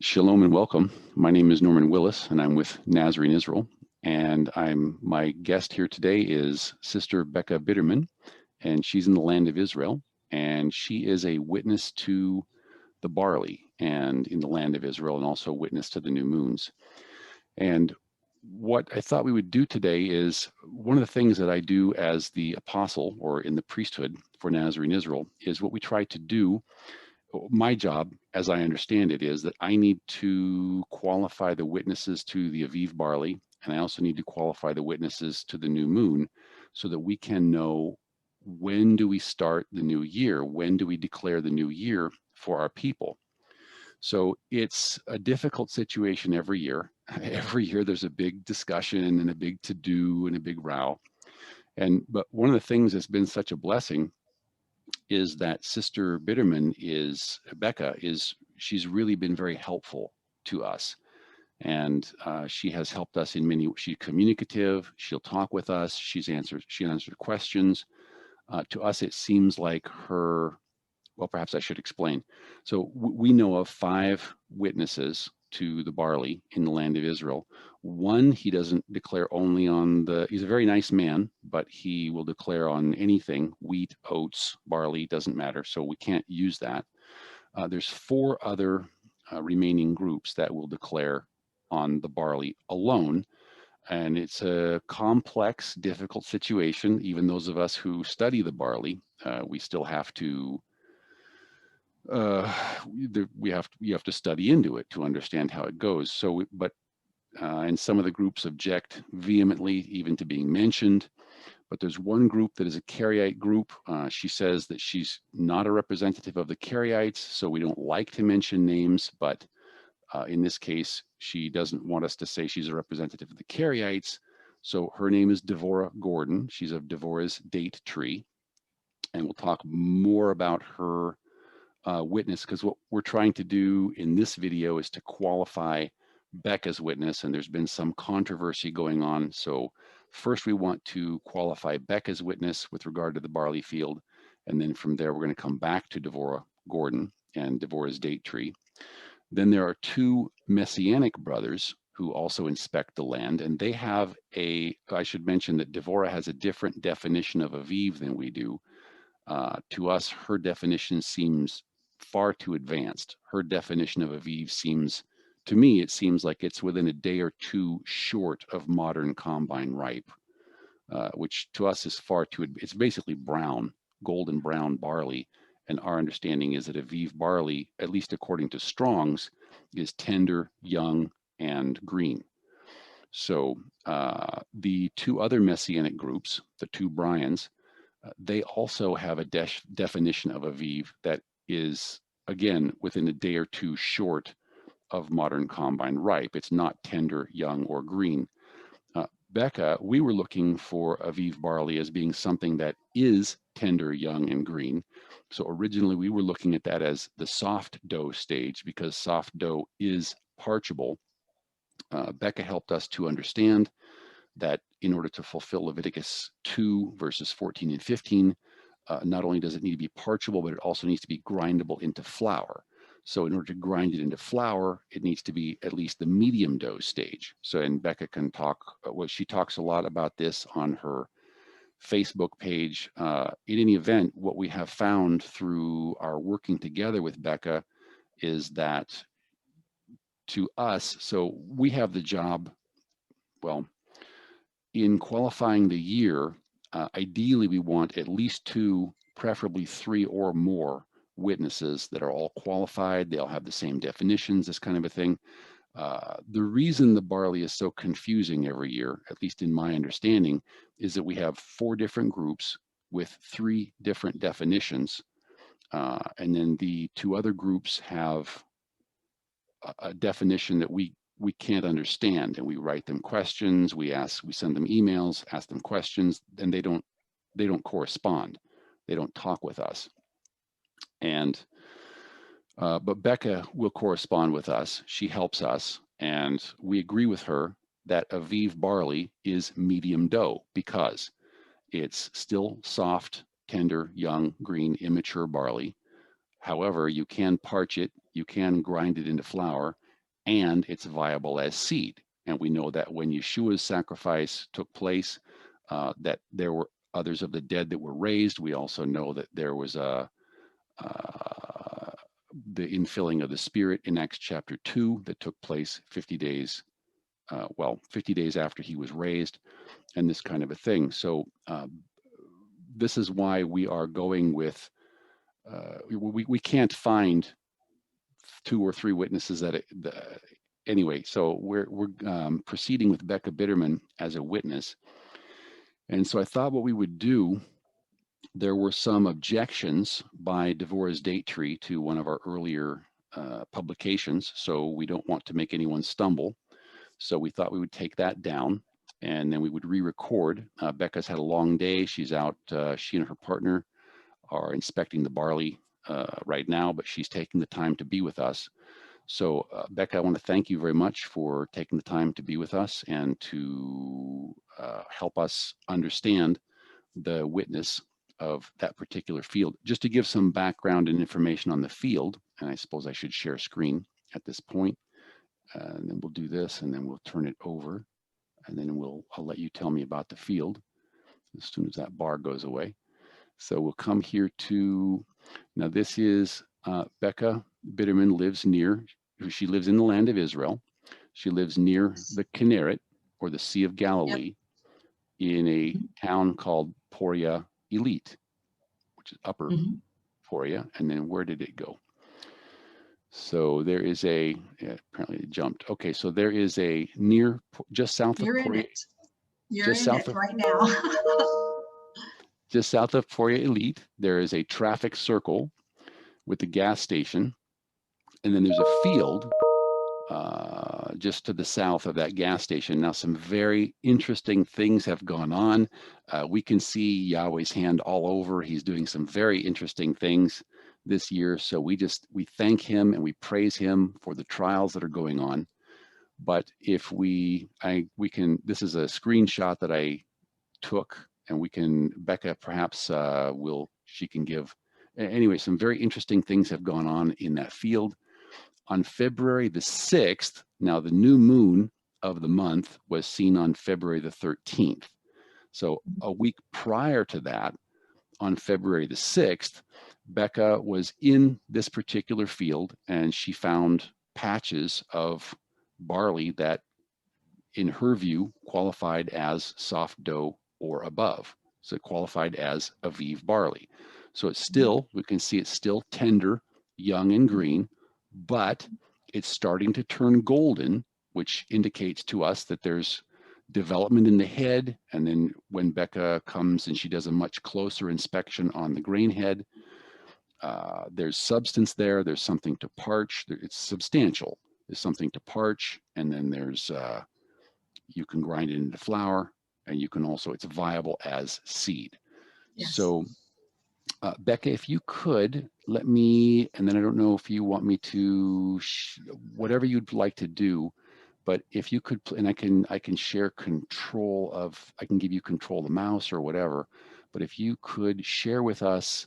Shalom and welcome. My name is Norman Willis, and I'm with Nazarene Israel. And my guest here today is Sister Becca Biderman, and she's in the land of Israel, and she is a witness to the barley and in the land of Israel, and also witness to the new moons. And what I thought we would do today is one of the things that I do as the apostle or in the priesthood for Nazarene Israel is what we try to do. My job, as I understand it, is that I need to qualify the witnesses to the Aviv barley, and I also need to qualify the witnesses to the new moon so that we can know when do we start the new year? When do we declare the new year for our people? So it's a difficult situation every year. Every year there's a big discussion and a big to-do and a big row. But one of the things that's been such a blessing is that Sister Biderman Becca she's really been very helpful to us. And she has helped us in many, she's communicative, she'll talk with us, she answered questions. To us, it seems like well, perhaps I should explain. So we know of 5 witnesses to the barley in the land of Israel. One, he doesn't declare only on he's a very nice man, but he will declare on anything, wheat, oats, barley, doesn't matter. So we can't use that. There's 4 other remaining groups that will declare on the barley alone. And it's a complex, difficult situation. Even those of us who study the barley, we still have to uh, we have to study into it to understand how it goes. And some of the groups object vehemently even to being mentioned. But there's one group that is a Karaite group. She says that she's not a representative of the Karaites, so we don't like to mention names. But in this case, she doesn't want us to say she's a representative of the Karaites. So her name is Devorah Gordon. She's of Devorah's date tree. And we'll talk more about her witness, because what we're trying to do in this video is to qualify Becca's witness, and there's been some controversy going on. So first we want to qualify Becca's witness with regard to the barley field, and then from there we're going to come back to Devorah Gordon and Devorah's date tree. Then there are 2 Messianic brothers who also inspect the land, and I should mention that Devorah has a different definition of Aviv than we do. To us, her definition seems far too advanced. Her definition of Aviv to me, it seems like it's within a day or 2 short of modern combine ripe, which to us is it's basically brown, golden brown barley. And our understanding is that Aviv barley, at least according to Strong's, is tender, young, and green. So the 2 other Messianic groups, the 2 Bryans, they also have a definition of Aviv that is, again, within a day or 2 short of modern combine ripe. It's not tender, young, or green. Becca, we were looking for Aviv barley as being something that is tender, young, and green. So originally we were looking at that as the soft dough stage, because soft dough is parchable. Becca helped us to understand that in order to fulfill Leviticus 2, verses 14 and 15, not only does it need to be parchable, but it also needs to be grindable into flour. So in order to grind it into flour, it needs to be at least the medium dough stage. So, and Becca can talk, she talks a lot about this on her Facebook page. In any event, what we have found through our working together with Becca is that to us, so we have the job, well, in qualifying the year, ideally we want at least 2, preferably 3 or more witnesses that are all qualified. They all have the same definitions, this kind of a thing. The reason the barley is so confusing every year, at least in my understanding, is that we have 4 different groups with 3 different definitions. And then the 2 other groups have a definition that we can't understand, and we write them questions, we send them emails, ask them questions, and they don't correspond. They don't talk with us. And but Becca will correspond with us. She helps us, and we agree with her that Aviv barley is medium dough because it's still soft, tender, young, green, immature barley. However, you can parch it, you can grind it into flour, and it's viable as seed. And we know that when Yeshua's sacrifice took place, that there were others of the dead that were raised. We also know that there was the infilling of the Spirit in Acts chapter 2 that took place 50 days, 50 days after he was raised, and this kind of a thing. So this is why we are going with, we can't find 2 or 3 witnesses that anyway, so we're proceeding with Becca Biderman as a witness. And so I thought what we would do, there were some objections by Devorah's Date Tree to one of our earlier publications, so we don't want to make anyone stumble. So we thought we would take that down, and then we would re-record. Becca's had a long day. She's out, she and her partner are inspecting the barley right now, but she's taking the time to be with us. So Becca, I want to thank you very much for taking the time to be with us and to help us understand the witness of that particular field. Just to give some background and information on the field, and I suppose I should share screen at this point, and then we'll do this, and then we'll turn it over, and then I'll let you tell me about the field as soon as that bar goes away. So we'll come here to, now this is Becca Biderman lives near, she lives in the land of Israel. She lives near the Kinneret, or the Sea of Galilee, in a town called Poria Elite, which is upper Poria. And then where did it go? So there is a, apparently it jumped. Okay, so there is a near, just south of Poria. You're in it right now. Just south of Poria Elite, there is a traffic circle with the gas station. And then there's a field just to the south of that gas station. Now, some very interesting things have gone on. We can see Yahweh's hand all over. He's doing some very interesting things this year. So we thank him and we praise him for the trials that are going on. But if we can, this is a screenshot that I took, and Becca perhaps she can give. Anyway, some very interesting things have gone on in that field. On February the 6th, now the new moon of the month was seen on February the 13th. So a week prior to that, on February the 6th, Becca was in this particular field, and she found patches of barley that, in her view, qualified as soft dough or above. So it qualified as Aviv barley. So it's still, we can see it's still tender, young and green, but it's starting to turn golden, which indicates to us that there's development in the head. And then when Becca comes and she does a much closer inspection on the grain head, there's substance there. There's something to parch. It's substantial. There's something to parch. And then there's, you can grind it into flour, and you can also, it's viable as seed. Yes. So Becca, if you could let me, and then I don't know if you want me to, whatever you'd like to do, but if you could, and I can share control of, I can give you control of the mouse or whatever, but if you could share with us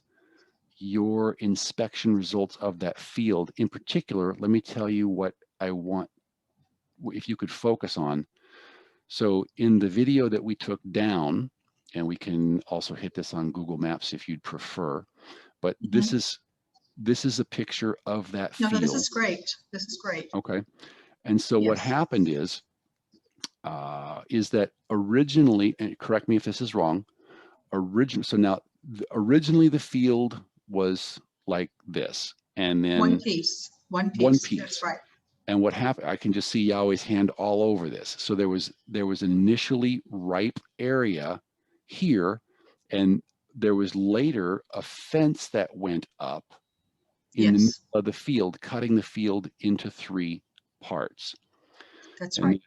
your inspection results of that field. In particular, let me tell you what I want, if you could focus on. So in the video that we took down, and we can also hit this on Google Maps if you'd prefer, but this is a picture of that field. No, this is great. This is great. Okay. And so what happened is that originally, and correct me if this is wrong, originally the field was like this, and then one piece. That's right. And what happened, I can just see Yahweh's hand all over this. So there was an initially ripe area here, and there was later a fence that went up in the middle of the field, cutting the field into 3 parts. That's right.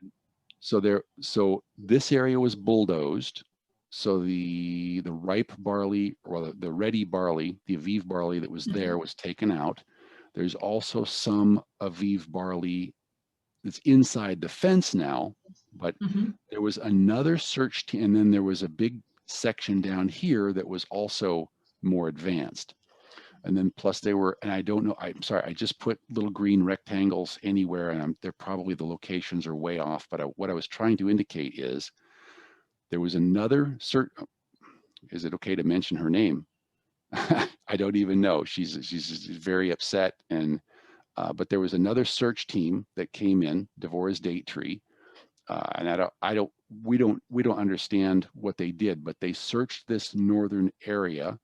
So this area was bulldozed. So the ripe barley, or the ready barley, the Aviv barley that was there, was taken out. There's also some Aviv barley that's inside the fence now, but there was another search team, and then there was a big section down here that was also more advanced. And then plus they were, and I don't know, I'm sorry, I just put little green rectangles anywhere, and they're probably, the locations are way off, but what I was trying to indicate is there was another is it okay to mention her name? I don't even know. She's very upset, and but there was another search team that came in, Devorah's date tree, and we don't understand what they did, but they searched this northern area.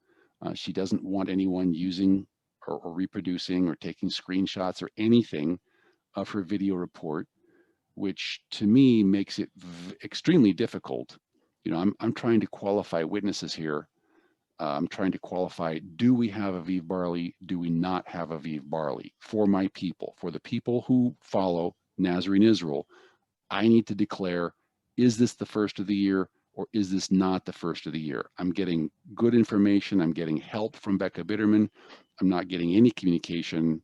She doesn't want anyone using or reproducing or taking screenshots or anything of her video report, which to me makes it extremely difficult. You know, I'm trying to qualify witnesses here. I'm trying to qualify, do we have Aviv Barley? Do we not have Aviv Barley? For my people, for the people who follow Nazarene Israel, I need to declare, is this the first of the year or is this not the first of the year? I'm getting good information. I'm getting help from Becca Biderman. I'm not getting any communication,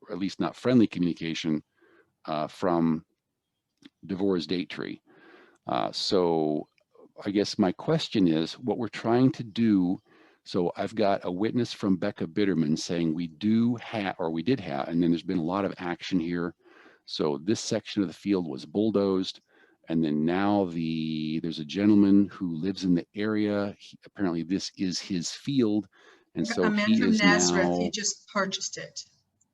or at least not friendly communication, from Devorah's date tree. So I guess my question is, what we're trying to do, so I've got a witness from Becca Biderman saying we do have, or we did have, and then there's been a lot of action here. So this section of the field was bulldozed, and then now there's a gentleman who lives in the area. Apparently this is his field, and so a man from Nazareth, he just purchased it.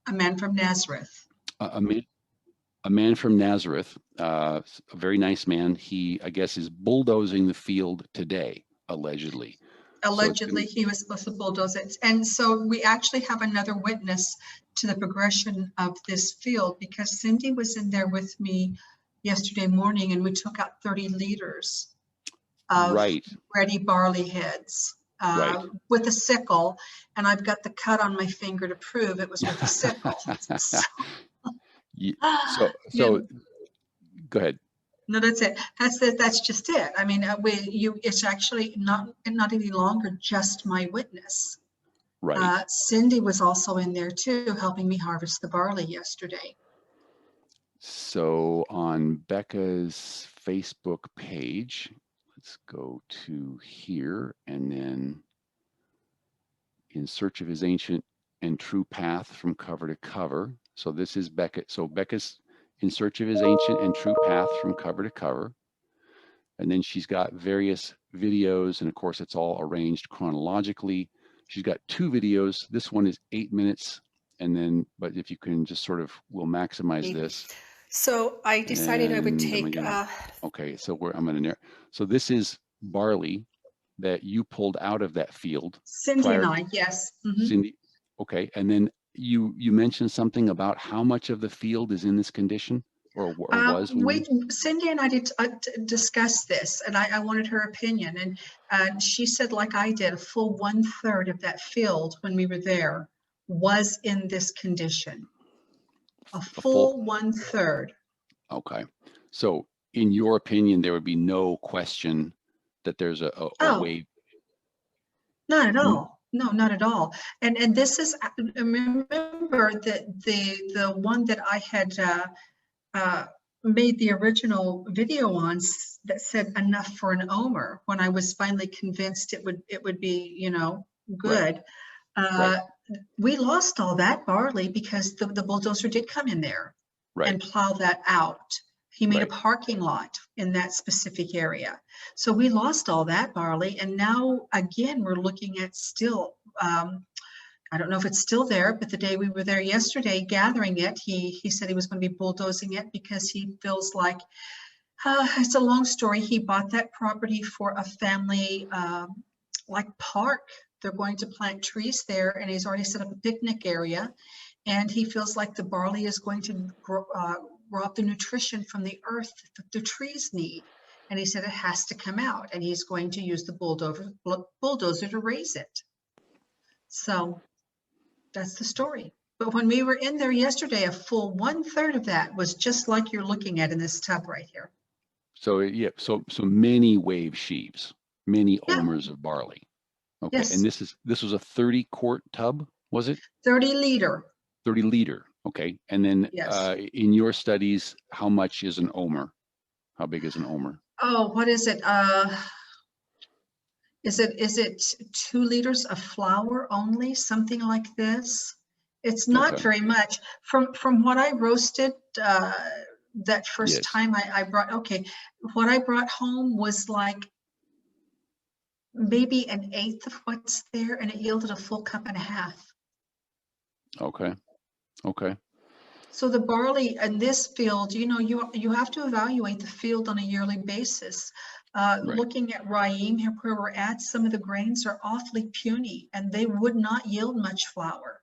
A man from Nazareth. A man from Nazareth, a very nice man. He, I guess, is bulldozing the field today, allegedly. Allegedly, he was supposed to bulldoze it. And so we actually have another witness to the progression of this field, because Cindy was in there with me yesterday morning, and we took out 30 liters of ready barley heads with a sickle. And I've got the cut on my finger to prove it was with a sickle. So go ahead. No, that's it. That's just it. I mean, it's actually not any longer just my witness. Right. Cindy was also in there too, helping me harvest the barley yesterday. So on Becca's Facebook page, let's go to here, and then in search of his ancient and true path from cover to cover. So this is Becca. So Becca's in search of his ancient and true path from cover to cover. And then she's got various videos, and of course it's all arranged chronologically. She's got 2 videos. This one is 8 minutes. And then, but if you can just sort of, we'll maximize this. So I decided I would take, okay, so I'm gonna, so this is barley that you pulled out of that field. Cindy and I, yes. Cindy, okay, and then you mentioned something about how much of the field is in this condition, or was? Cindy and I did discuss this, and I wanted her opinion, and she said, like I did, a full 1/3 of that field when we were there was in this condition. A full 1/3. Okay, so in your opinion, there would be no question that there's a wave? Not at all. No, not at all. And this is, remember that the one that I had made the original video on that said enough for an omer, when I was finally convinced it would be, you know, good. We lost all that barley because the bulldozer did come in there and plow that out. He made a parking lot in that specific area. So we lost all that barley. And now, again, we're looking at still, I don't know if it's still there, but the day we were there yesterday gathering it, he said he was going to be bulldozing it because he feels like, it's a long story. He bought that property for a family, like park. They're going to plant trees there, and he's already set up a picnic area. And he feels like the barley is going to grow out the nutrition from the earth that the trees need. And he said it has to come out, and he's going to use the bulldozer to raise it. So that's the story. But when we were in there yesterday, a full 1/3 of that was just like you're looking at in this tub right here. So yeah, so many wave sheaves, many omers of barley. Okay, and this was a 30-quart tub, was it? 30 liter. 30 liter. Okay, and then in your studies, how much is an omer? How big is an omer? Oh, what is it? Is it 2 liters of flour only, something like this? It's not Okay. very much. From what I roasted that first Yes. time I brought, okay, what I brought home was like maybe 1/8 of what's there, and it yielded a full cup and a half. Okay. Okay. So the barley in this field, you know, you have to evaluate the field on a yearly basis. Right. Looking at Raim here where we're at, some of the grains are awfully puny and they would not yield much flour.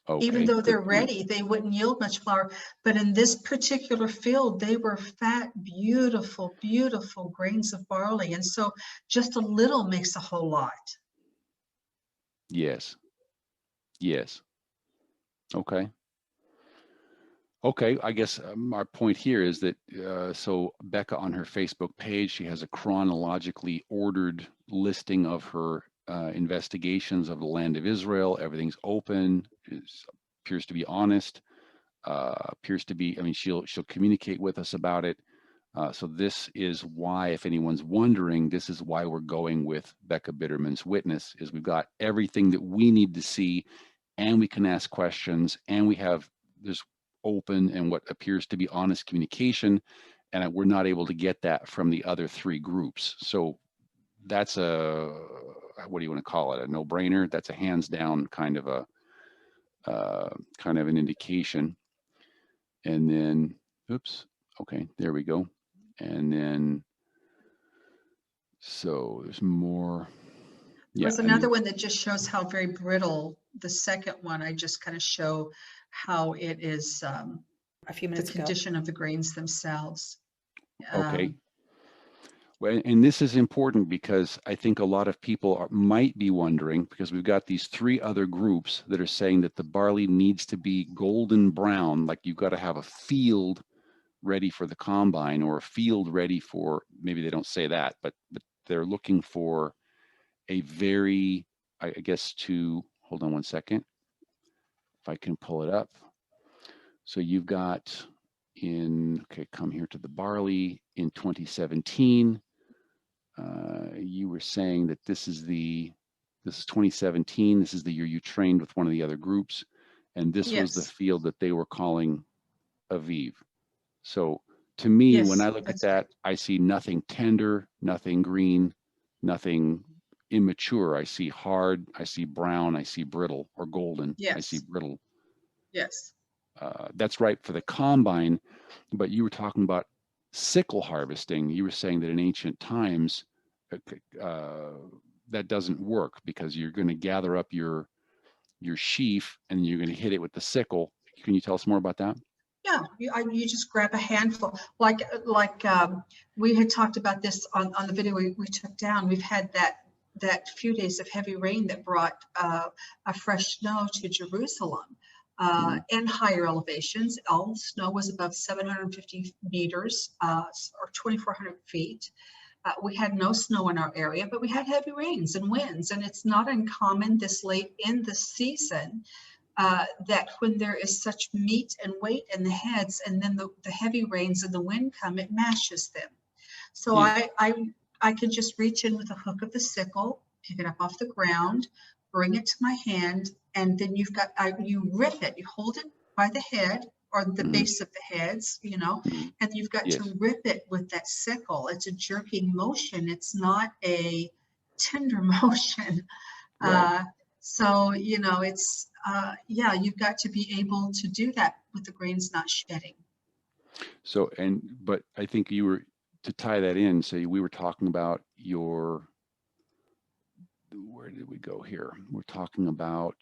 Even Okay. though Good they're point. ready, they wouldn't yield much flour. But in this particular field, they were fat, beautiful, beautiful grains of barley. And so just a little makes a whole lot. Yes. Yes. Okay. Okay, I guess our point here is that so Becca on her Facebook page, she has a chronologically ordered listing of her investigations of the land of Israel. Everything's open, appears to be honest, appears to be. I mean, she'll communicate with us about it. So this is why, if anyone's wondering, this is why we're going with Becca Biderman's witness. Is we've got everything that we need to see, and we can ask questions, and we have there's open and what appears to be honest communication, and we're not able to get that from the other 3 groups. So that's a, what do you want to call it, a no-brainer? That's a hands down kind of an indication. And then, oops, okay, there we go. And then, so there's more. Yeah, There's another one that just shows how very brittle. The second one, I just kind of show how it is a few minutes the ago. condition of the grains themselves. Okay. Well, and this is important because I think a lot of people might be wondering, because we've got these 3 other groups that are saying that the barley needs to be golden brown, like you've got to have a field ready for the combine, or a field ready for, maybe they don't say that, but they're looking for a very, I guess hold on one second, if I can pull it up. So you've got okay, come here to the barley in 2017. You were saying that this is 2017. This is the year you trained with one of the other groups, and this was the Yes. field that they were calling Aviv. So to me, Yes, when I look at that, I see nothing tender, nothing green, nothing immature. I see hard, I see brown, I see brittle, or golden. Yes. I see brittle. Yes. That's right for the combine, but you were talking about sickle harvesting. You were saying that in ancient times, that doesn't work because you're going to gather up your sheaf and you're going to hit it with the sickle. Can you tell us more about that? Yeah, you just grab a handful. Like we had talked about this on the video we took down. We've had that few days of heavy rain that brought a fresh snow to Jerusalem. And higher elevations. All snow was above 750 meters or 2,400 feet. We had no snow in our area, but we had heavy rains and winds, and it's not uncommon this late in the season that when there is such meat and weight in the heads, and then the heavy rains and the wind come, it mashes them. So yeah. I could just reach in with a hook of the sickle, pick it up off the ground, bring it to my hand, and then you rip it. You hold it by the head or the base of the heads, you know, and you've got to rip it with that sickle. It's a jerking motion. It's not a tender motion. Right. So, you know, it's, yeah, you've got to be able to do that with the grains not shedding. So, but I think you were, to tie that in, so we were talking about where did we go here? We're talking about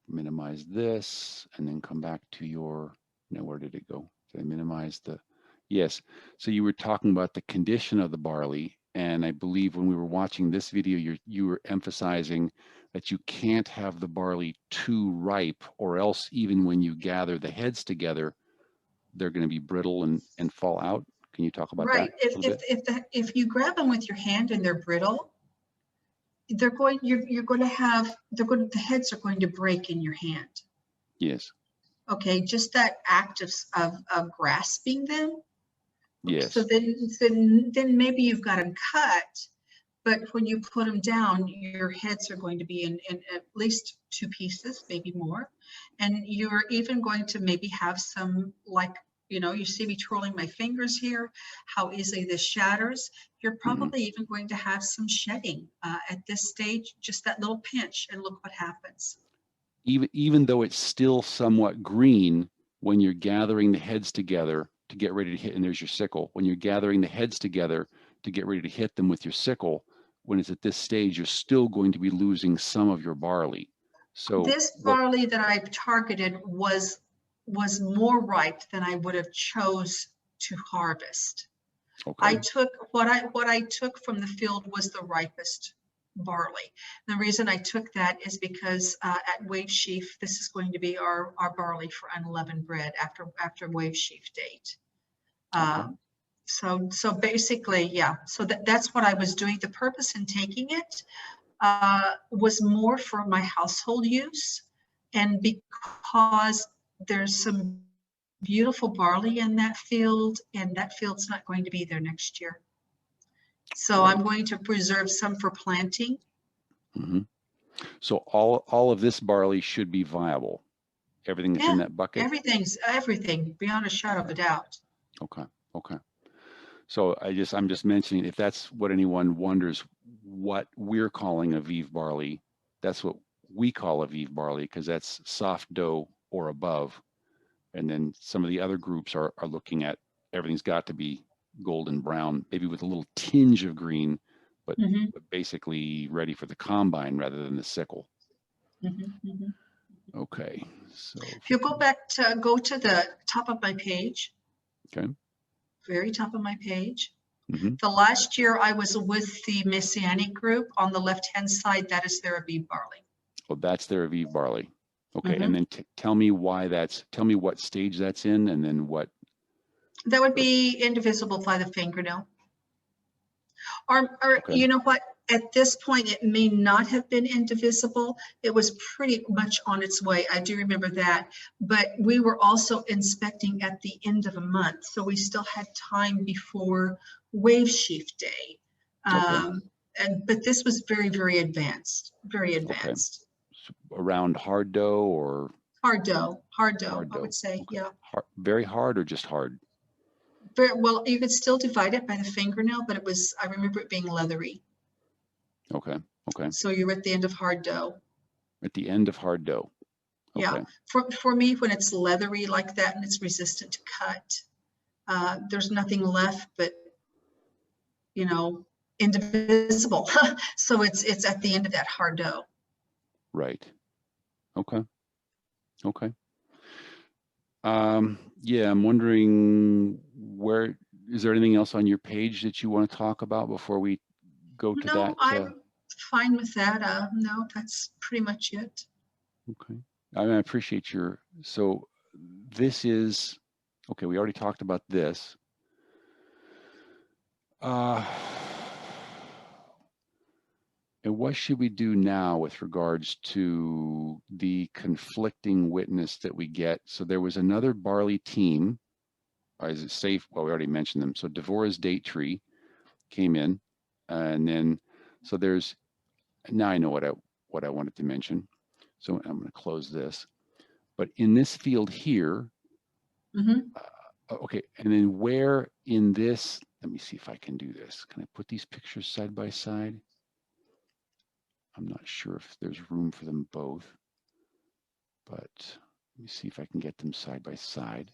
minimize this and then come back to where did it go? Did I minimize yes. So you were talking about the condition of the barley. And I believe when we were watching this video, you were emphasizing that you can't have the barley too ripe, or else even when you gather the heads together, they're going to be brittle and fall out. Can you talk about that? Right. If you grab them with your hand and they're brittle, the heads are going to break in your hand. Yes. Okay, just that act of grasping them. Yes. So then maybe you've got them cut, but when you put them down, your heads are going to be in at least 2 pieces, maybe more. And you're even going to maybe have some, like, you know, you see me twirling my fingers here, how easily this shatters. You're probably even going to have some shedding at this stage, just that little pinch, and look what happens. Even though it's still somewhat green, when you're gathering the heads together to get ready to hit, and there's your sickle, when you're gathering the heads together to get ready to hit them with your sickle, when it's at this stage, you're still going to be losing some of your barley. So this barley that I've targeted was more ripe than I would have chose to harvest. okay. I took what I took from the field was the ripest barley. The reason I took that is because at wave sheaf, this is going to be our barley for unleavened bread after wave sheaf date. Okay. So basically, yeah. So that's what I was doing. The purpose in taking it was more for my household use, and because there's some beautiful barley in that field, and that field's not going to be there next year. So Right. I'm going to preserve some for planting. So all of this barley should be viable. Everything that's in that bucket. Everything beyond a shadow of a doubt. Okay. Okay. So I'm just mentioning, if that's what anyone wonders, what we're calling Aviv barley, that's what we call Aviv barley, because that's soft dough or above. And then some of the other groups are looking at everything's got to be golden brown, maybe with a little tinge of green, but basically ready for the combine rather than the sickle. Okay. So if you go to the top of my page. Okay. Very top of my page. Mm-hmm. The last year I was with the Messianic group. On the left-hand side, that is their Aviv barley. Oh, that's their Aviv barley. Okay, and then tell me what stage that's in, and then what. That would be indivisible by the fingernail. Or okay. You know what? At this point, it may not have been indivisible. It was pretty much on its way. I do remember that. But we were also inspecting at the end of a month, so we still had time before wave sheaf day. But this was very, very advanced. Very advanced. Okay. So around hard dough or? Hard dough. Hard dough. I would say, okay. Yeah. Very hard or just hard? Very well. You could still divide it by the fingernail, but it was. I remember it being leathery. Okay. Okay. So you're at the end of hard dough. At the end of hard dough. Okay. Yeah. For me, when it's leathery like that and it's resistant to cut, there's nothing left but, you know, indivisible. So it's at the end of that hard dough. Right. Okay. Okay. Yeah, I'm wondering, where is there anything else on your page that you want to talk about before we go to that? No, I'm fine with that. No, that's pretty much it. Okay. I appreciate so this is, okay, we already talked about this. And what should we do now with regards to the conflicting witness that we get? So there was another barley team. Is it safe? Well, we already mentioned them. So Devorah's date tree came in, and then so there's. Now I know what I wanted to mention. So I'm going to close this. But in this field here, okay, and then where in this? Let me see if I can do this. Can I put these pictures side by side? I'm not sure if there's room for them both, but let me see if I can get them side by side.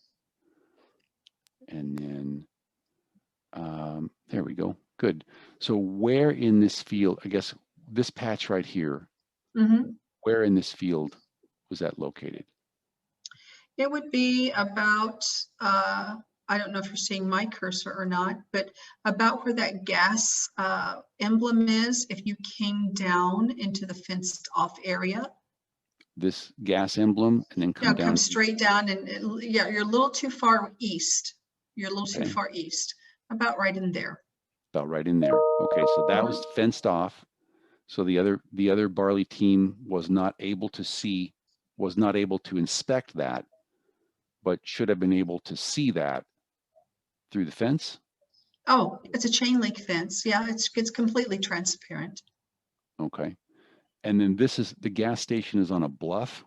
And then, there we go. Good. So where in this field, I guess this patch right here, where in this field was that located? It would be about, I don't know if you're seeing my cursor or not, but about where that gas emblem is, if you came down into the fenced off area. This gas emblem, and then come down. Come straight down, and yeah, you're a little too far east. You're a little too far east, about right in there. About right in there. Okay, so that was fenced off. So the other barley team was not able to inspect that, but should have been able to see that through the fence? Oh, it's a chain link fence. Yeah, it's completely transparent. Okay. And then the gas station is on a bluff?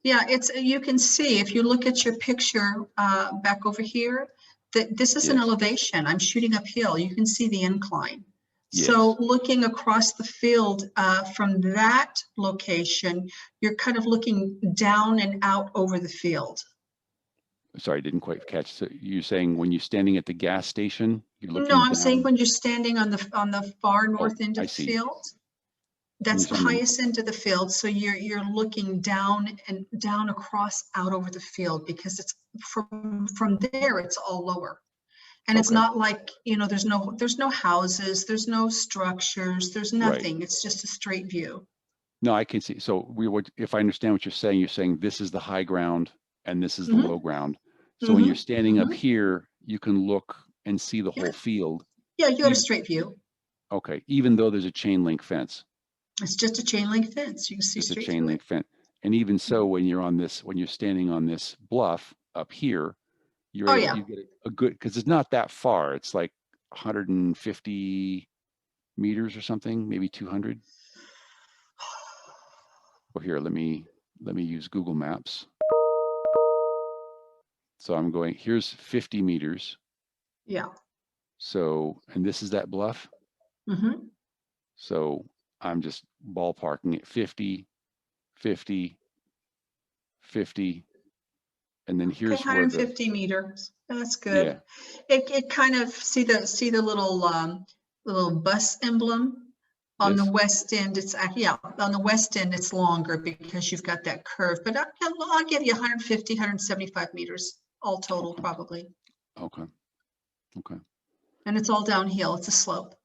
Yeah, you can see if you look at your picture back over here, that this is an Yes. elevation. I'm shooting uphill. You can see the incline. Yes. So looking across the field from that location, you're kind of looking down and out over the field. Sorry, I didn't quite catch. So you're saying when you're standing at the gas station, you're No, looking I'm saying down? when you're standing on the far Oh, north end I of the see. field, When that's the you're on the, highest end of the field. So you're looking down and down across out over the field because it's from there it's all lower. And it's okay, not like, there's no houses, there's no structures, there's right. nothing. It's just a straight view. No, I can see. So if I understand what you're saying this is the high ground and this is the Mm-hmm. low ground. So when you're Mm-hmm. standing up Mm-hmm. here, you can look and see the Yeah. whole field. Yeah, you got a Even, straight view. okay, even though there's a chain link fence, It's just a chain link fence. You can see just a straight chain through link it. fence. And even so, when you're standing on this bluff up here, Oh you yeah. get a good, because it's not that far. It's like 150 meters or something, maybe 200. Well, here, let me use Google Maps. So I'm going, here's 50 meters. Yeah. So, and this is that bluff. Mm-hmm. So I'm just ballparking it 50, 50, 50. And then Okay, here's where 150 meters. That's yeah, good. It kind of see the little bus emblem on the this, west end. It's yeah, on the west end it's longer because you've got that curve. But I'll give you 150, 175 meters all total okay, probably. okay, okay. And it's all downhill. It's a slope.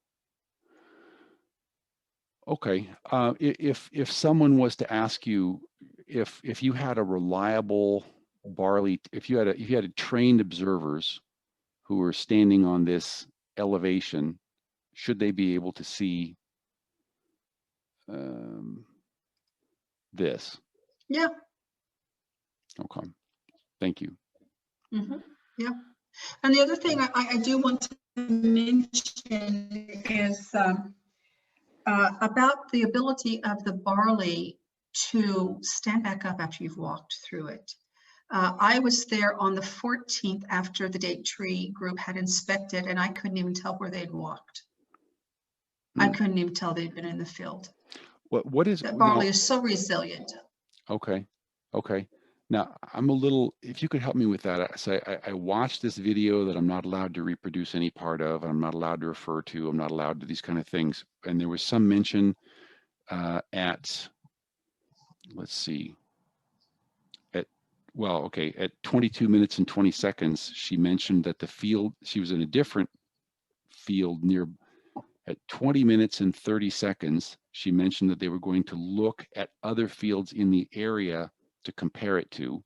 Okay. If someone was to ask you if you had a reliable barley, if you had a trained observers who were standing on this elevation, should they be able to see um, this? Yeah. Okay. Thank you. Mm-hmm. Yeah. And the other thing I do want to mention is about the ability of the barley to stand back up after you've walked through it. I was there on the 14th after the date tree group had inspected, and I couldn't even tell where they'd walked. I Hmm. couldn't even tell they'd been in the field. What is That now? barley is so resilient. Okay. Okay. Now I'm a little. If you could help me with that, so I watched this video that I'm not allowed to reproduce any part of. I'm not allowed to refer to. I'm not allowed to these kind of things. And there was some mention at, let's see, at, well, okay, at 22 minutes and 20 seconds, she mentioned that the field, she was in a different field near, at 20 minutes and 30 seconds, she mentioned that they were going to look at other fields in the area to compare it to.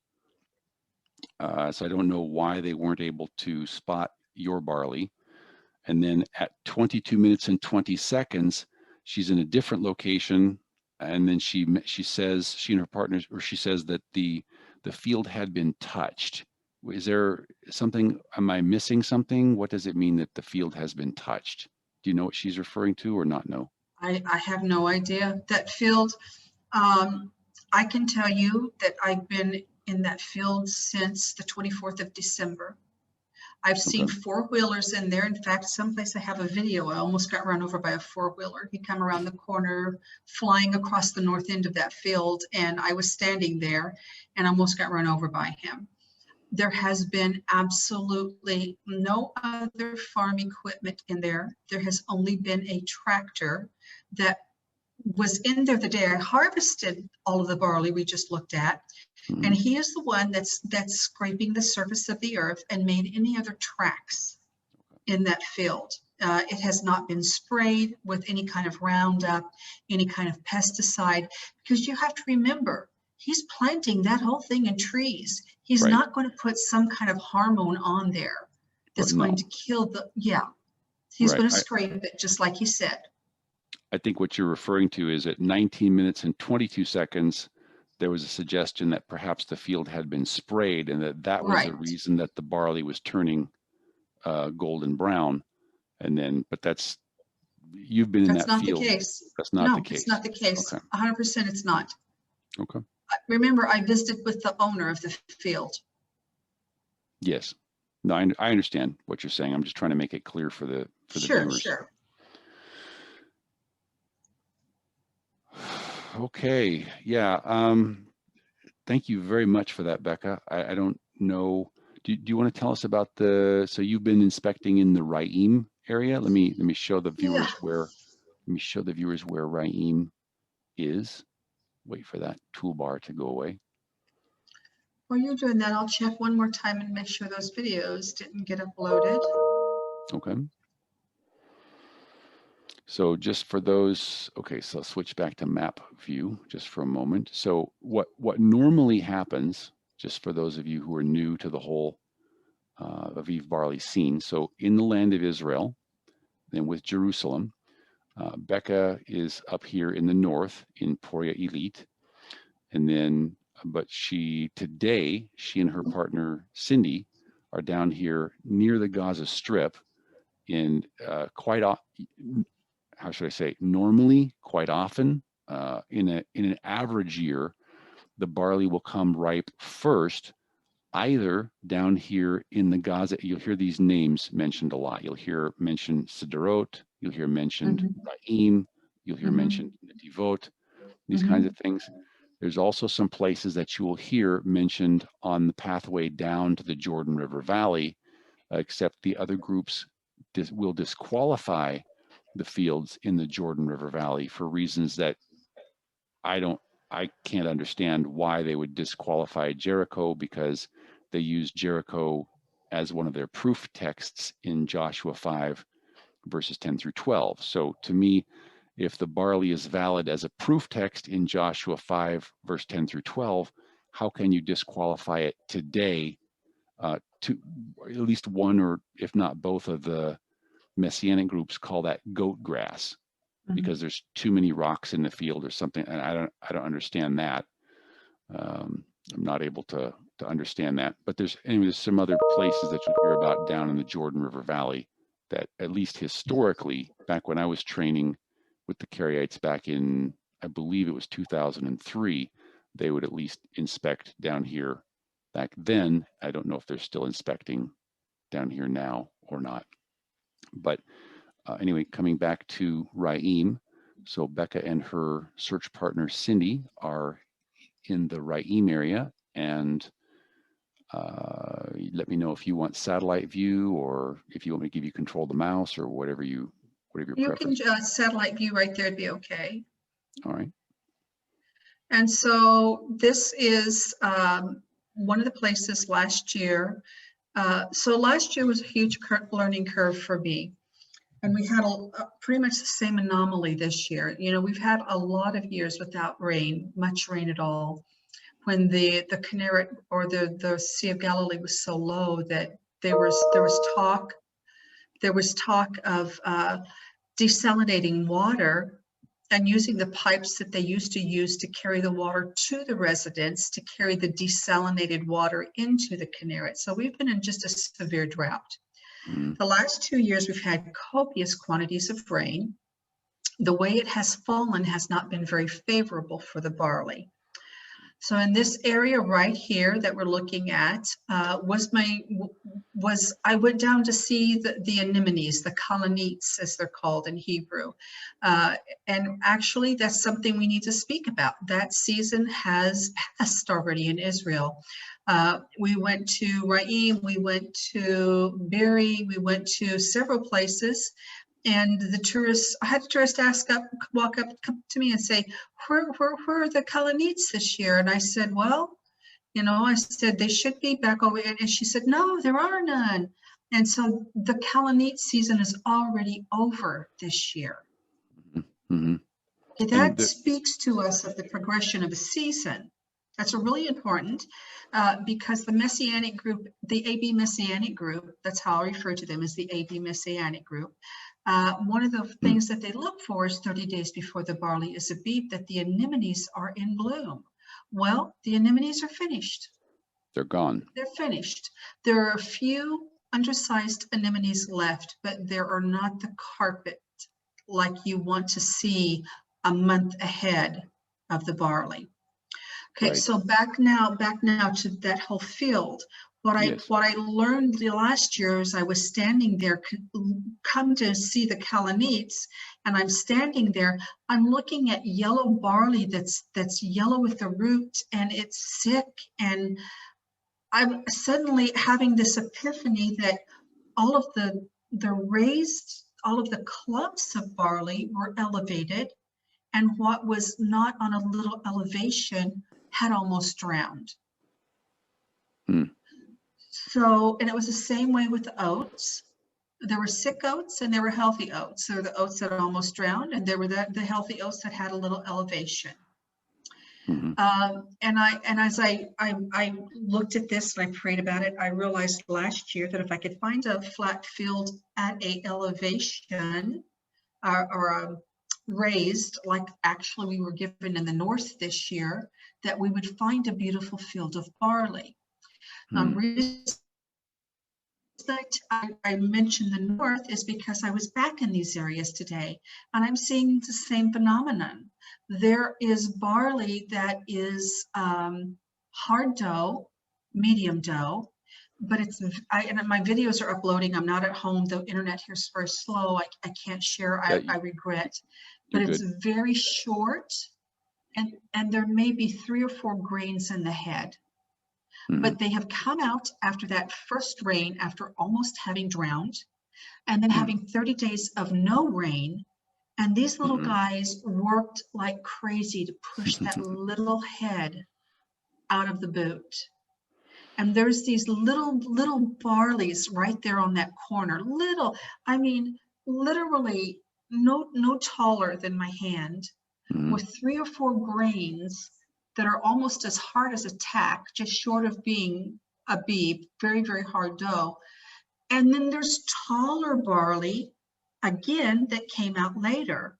So I don't know why they weren't able to spot your barley. And then at 22 minutes and 20 seconds, she's in a different location. And then she says, she and her partners, or she says that the field had been touched. Is there something, am I missing something? What does it mean that the field has been touched? Do you know what she's referring to or not know? I have no idea. That field, I can tell you that I've been in that field since the 24th of December. I've seen Okay. four-wheelers in there. In fact, someplace I have a video. I almost got run over by a four-wheeler. He come around the corner, flying across the north end of that field, and I was standing there and almost got run over by him. There has been absolutely no other farm equipment in there. There has only been a tractor that was in there the day I harvested all of the barley we just looked at. And Mm-hmm. he is the one that's scraping the surface of the earth and made any other tracks in that field. It has not been sprayed with any kind of Roundup, any kind of pesticide, because you have to remember, he's planting that whole thing in trees. He's Right. not going to put some kind of hormone on there that's going No. to kill yeah, he's Right. going to scrape it just like he said. I think what you're referring to is at 19 minutes and 22 seconds, there was a suggestion that perhaps the field had been sprayed and that was the Right. reason that the barley was turning golden brown. And then, but you've been in That's that not field. the case. That's not No, the case. it's not the case. Okay. 100% it's not. Okay. Remember, I visited with the owner of the field. Yes. No, I understand what you're saying. I'm just trying to make it clear for the viewers. Sure. Okay. Yeah. Thank you very much for that, Becca. I don't know. Do you want to tell us about so you've been inspecting in the Raim area? Let me show the viewers where Raim is. Wait for that toolbar to go away. While you're doing that, I'll check one more time and make sure those videos didn't get uploaded. Okay. So just for those, okay, so I'll switch back to map view just for a moment. So what normally happens, just for those of you who are new to the whole Aviv Barley scene, so in the land of Israel, then with Jerusalem, Becca is up here in the north in Poria Elite, and then, but today, she and her partner Cindy are down here near the Gaza Strip in how should I say, normally, quite often, in an average year, the barley will come ripe first, either down here in the Gaza. You'll hear these names mentioned a lot. You'll hear mentioned Sderot, you'll hear mentioned Raim, you'll hear mentioned Netivot, these kinds of things. There's also some places that you will hear mentioned on the pathway down to the Jordan River Valley, except the other groups will disqualify the fields in the Jordan River Valley for reasons that I can't understand why they would disqualify Jericho, because they use Jericho as one of their proof texts in Joshua 5 verses 10 through 12. So to me, if the barley is valid as a proof text in Joshua 5 verse 10 through 12, how can you disqualify it today to at least one, or if not both, of the Messianic groups call that goat grass because there's too many rocks in the field or something, and I don't understand that. I'm not able to understand that. But there's some other places that you hear about down in the Jordan River Valley that, at least historically, back when I was training with the Karaites back in, I believe it was 2003, they would at least inspect down here back then. I don't know if they're still inspecting down here now or not. But anyway, coming back to Raim, so Becca and her search partner Cindy are in the Raim area, and let me know if you want satellite view or if you want me to give you control of the mouse or whatever your preference. You can satellite view right there, it'd be okay. All right. And so this is one of the places last year. So last year was a huge learning curve for me. And we had pretty much the same anomaly this year. You know, we've had a lot of years without rain, much rain at all, when the Kinneret or the Sea of Galilee was so low that there was talk of desalinating water and using the pipes that they used to use to carry the water to the residents, to carry the desalinated water into the Kinneret. So we've been in just a severe drought. The last 2 years, we've had copious quantities of rain. The way it has fallen has not been very favorable for the barley. So in this area right here that we're looking at I went down to see the anemones, the kalanites as they're called in Hebrew. And actually that's something we need to speak about. That season has passed already in Israel. We went to Raim, we went to Barley, we went to several places. And I had a tourist walk up to me and say, where are the kalanites this year? And I said, well, you know, I said, they should be back over here. And she said, no, there are none. And so the kalanite season is already over this year. Okay, that speaks to us of the progression of a season. That's really important because the Messianic group, the AB Messianic group, that's how I refer to them as the AB Messianic group. One of the things that they look for is 30 days before the barley is a beat, that the anemones are in bloom. Well, the anemones are finished. They're gone. They're finished. There are a few undersized anemones left, but there are not the carpet like you want to see a month ahead of the barley. Okay, Right. so back now to that whole field. Yes. What I learned the last year as I was standing there, come to see the Kalanites, and I'm standing there, I'm looking at yellow barley that's yellow with the root, and it's sick, and I'm suddenly having this epiphany that all of the all of the clumps of barley were elevated, and what was not on a little elevation had almost drowned. Hmm. So, and it was the same way with the oats. There were sick oats and there were healthy oats. There were the oats that almost drowned, and there were the healthy oats that had a little elevation. Mm-hmm. And as I looked at this and I prayed about it, I realized last year that if I could find a flat field at a elevation or raised, like actually we were given in the north this year, that we would find a beautiful field of barley. I mentioned the north is because I was back in these areas today, and I'm seeing the same phenomenon. There is barley that is hard dough, medium dough, but and my videos are uploading. I'm not at home. The internet here is very slow. I can't share. I regret, but it's very short, and there may be 3 or 4 grains in the head. But they have come out after that first rain, after almost having drowned, and then having 30 days of no rain. And these little guys worked like crazy to push that little head out of the boot. And there's these little barleys right there on that corner. Little, I mean, literally no taller than my hand, with 3 or 4 grains that are almost as hard as a tack, just short of being a beeb, very, very hard dough. And then there's taller barley, again, that came out later,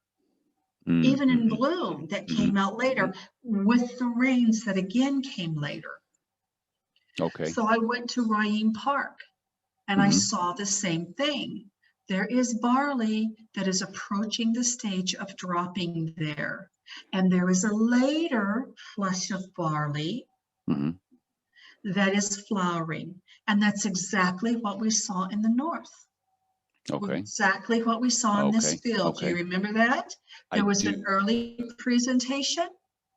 even in bloom, that came out later, with the rains that again came later. Okay. So I went to Ryan Park, and I saw the same thing. There is barley that is approaching the stage of dropping there. And there is a later flush of barley that is flowering. And that's exactly what we saw in the north. Okay. Exactly what we saw in this field. Do you remember that? There was an early presentation.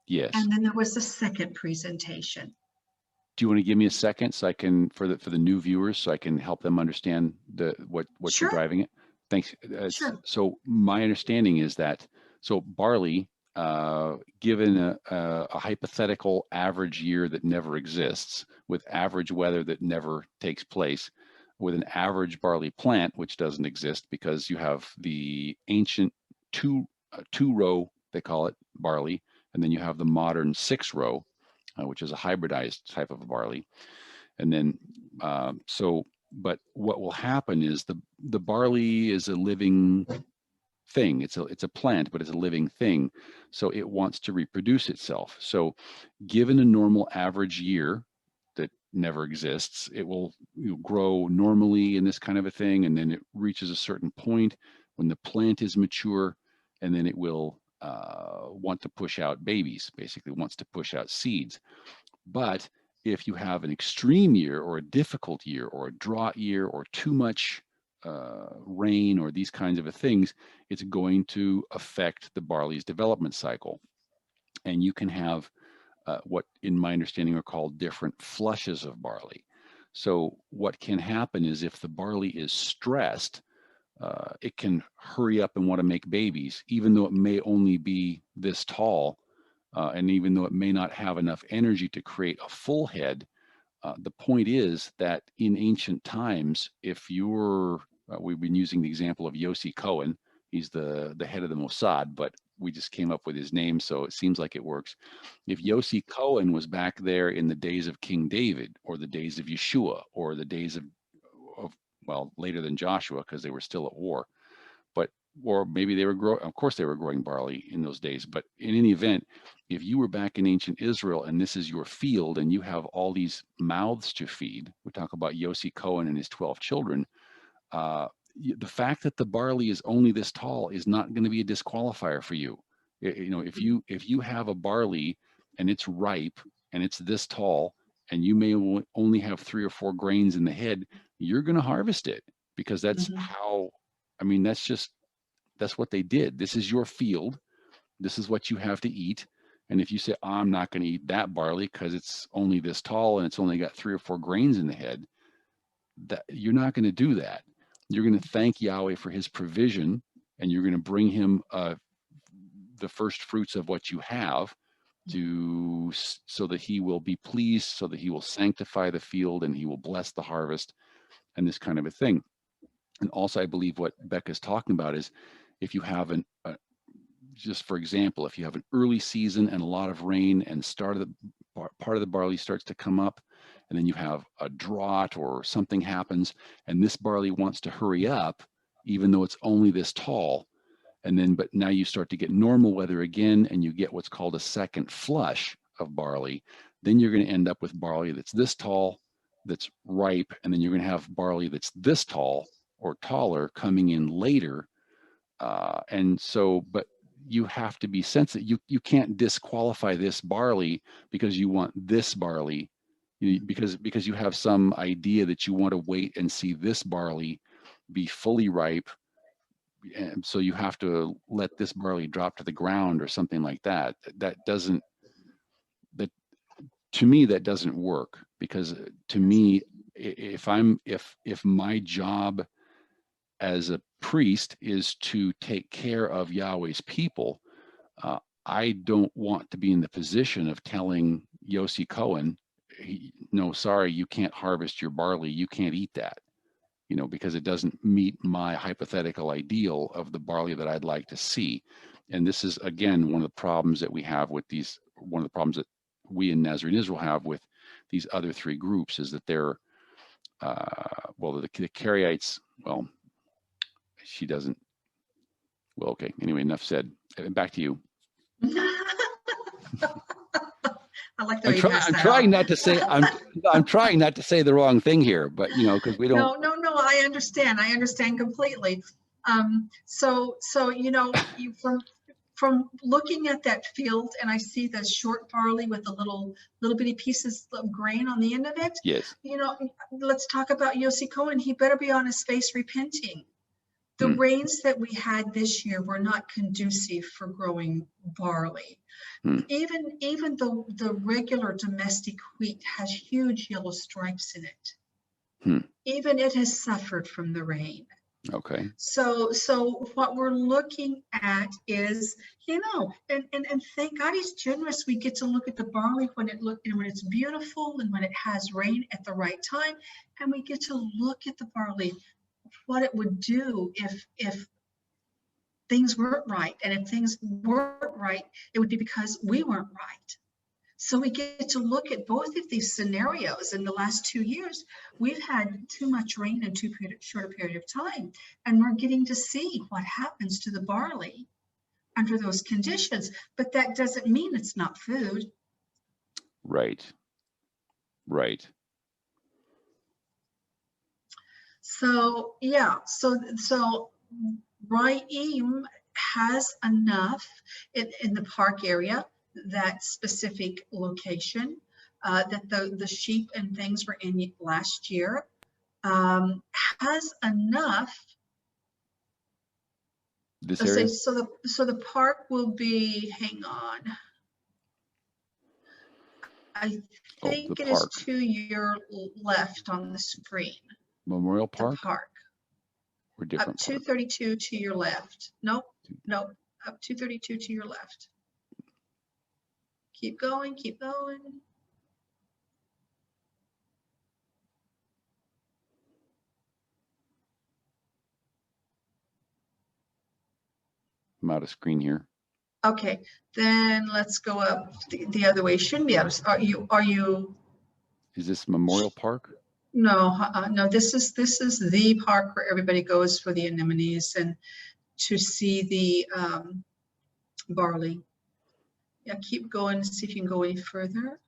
Yes. And then there was a second presentation. Do you want to give me a second so I can, for the new viewers, so I can help them understand what you're driving it? Thanks. Sure. So my understanding is that, so barley, given a hypothetical average year that never exists, with average weather that never takes place, with an average barley plant, which doesn't exist because you have the ancient two-row, they call it, barley, and then you have the modern 6-row, which is a hybridized type of barley. And then, but what will happen is the barley is a living thing. It's a plant, but it's a living thing. So it wants to reproduce itself. So given a normal average year that never exists, it will grow normally in this kind of a thing. And then it reaches a certain point when the plant is mature, and then it will want to push out babies, basically wants to push out seeds. But if you have an extreme year or a difficult year or a drought year or too much rain or these kinds of things, it's going to affect the barley's development cycle. And you can have what, in my understanding, are called different flushes of barley. So what can happen is if the barley is stressed, it can hurry up and want to make babies, even though it may only be this tall. And even though it may not have enough energy to create a full head, the point is that in ancient times, if you're, we've been using the example of Yossi Cohen, he's the head of the Mossad, but we just came up with his name, so it seems like it works. If Yossi Cohen was back there in the days of King David, or the days of Yeshua, or the days of well, later than Joshua, because they were still at war, but or maybe they were growing, of course they were growing barley in those days, but in any event, if you were back in ancient Israel and this is your field and you have all these mouths to feed, we talk about Yossi Cohen and his 12 children, the fact that the barley is only this tall is not going to be a disqualifier for you. You know, if you have a barley and it's ripe and it's this tall and you may only have 3 or 4 grains in the head, you're going to harvest it because that's how, I mean, that's what they did. This is your field. This is what you have to eat. And if you say, I'm not going to eat that barley because it's only this tall and it's only got 3 or 4 grains in the head, that you're not going to do that. You're going to thank Yahweh for his provision, and you're going to bring him the first fruits of what you have so that he will be pleased, so that he will sanctify the field and he will bless the harvest and this kind of a thing. And also, I believe what Becca's talking about is if you have just for example, if you have an early season and a lot of rain and part of the barley starts to come up, and then you have a drought or something happens, and this barley wants to hurry up, even though it's only this tall. But now you start to get normal weather again, and you get what's called a second flush of barley. Then you're going to end up with barley that's this tall, that's ripe, and then you're going to have barley that's this tall or taller coming in later. But you have to be sensitive. You can't disqualify this barley because you want this barley, because you have some idea that you want to wait and see this barley be fully ripe, and so you have to let this barley drop to the ground or something like that. To me that doesn't work, because to me, if my job as a priest is to take care of Yahweh's people, I don't want to be in the position of telling Yossi Cohen, no, sorry, you can't harvest your barley, you can't eat that, because it doesn't meet my hypothetical ideal of the barley that I'd like to see. And this is, again, one of the problems that we have with one of the problems that we in Nazarene Israel have with these other 3 groups is that they're, the Karaites, she doesn't. Well, okay. Anyway, enough said. Back to you. I like the way I'm trying not to say. I'm trying not to say the wrong thing here, but because we don't. No. I understand completely. So you from looking at that field, and I see the short barley with the little bitty pieces of grain on the end of it. Yes. Let's talk about Yossi Cohen. He better be on his face repenting. The rains that we had this year were not conducive for growing barley. Even though the regular domestic wheat has huge yellow stripes in it, even it has suffered from the rain. Okay. So what we're looking at is, and thank God he's generous. We get to look at the barley when it's beautiful and when it has rain at the right time, and we get to look at the barley, what it would do if things weren't right. And if things weren't right, it would be because we weren't right. So we get to look at both of these scenarios. In the last 2 years, we've had too much rain in too short a period of time, and we're getting to see what happens to the barley under those conditions. But that doesn't mean it's not food. Right. So Raim has enough in the park area, that specific location that the sheep and things were in last year, has enough. This area? So the park will be, hang on, I think it is to your left on the screen. Memorial Park? The park. Or different up 232 to your left. Nope, up 232 to your left. Keep going. I'm out of screen here. Okay, then let's go up the other way. Shouldn't be out. Are you? Is this Memorial Park? No, no. This is the park where everybody goes for the anemones, and to see the barley. Yeah, keep going to see if you can go any further.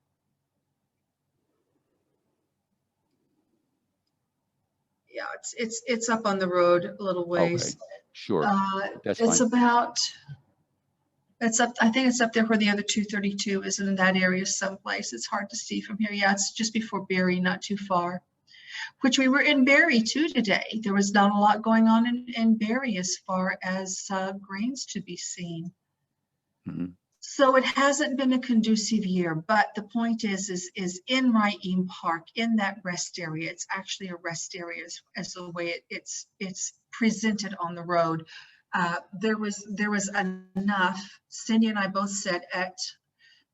Yeah, it's up on the road a little ways. Okay, sure. That's It's fine. about, it's up, I think it's up there where the other 232 is, in that area someplace. It's hard to see from here. Yeah, it's just before Barry, not too far. Which we were in Barry too today. There was not a lot going on in Barry as far as grains to be seen. Mm-hmm. So it hasn't been a conducive year, but the point is in Ryeem Park, in that rest area, it's actually a rest area as the way it's presented on the road. There was enough. Cindy and I both said at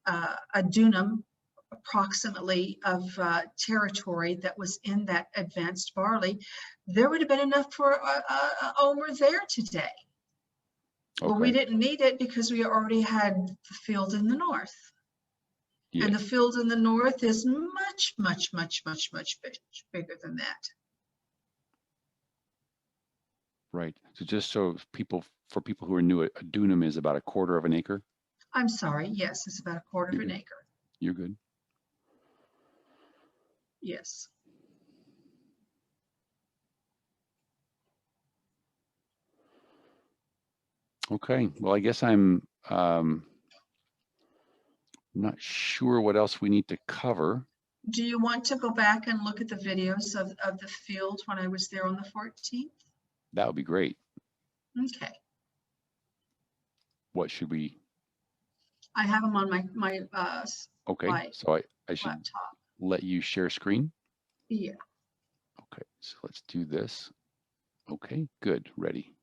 a dunam approximately of territory that was in that advanced barley, there would have been enough for a omer there today. But we didn't need it because we already had the field in the north. Yes. And the field in the north is much, much, much, much, much bigger than that. Right. So just so for people who are new, a dunam is about 1/4 of an acre? I'm sorry. Yes, it's about 1/4 of an acre. You're good. Yes. Okay. Well, I guess I'm not sure what else we need to cover. Do you want to go back and look at the videos of the field when I was there on the 14th? That would be great. Okay. What should we? I have them on my okay, so I should laptop. Let you share screen? Yeah. Okay, so let's do this. Okay, good, ready.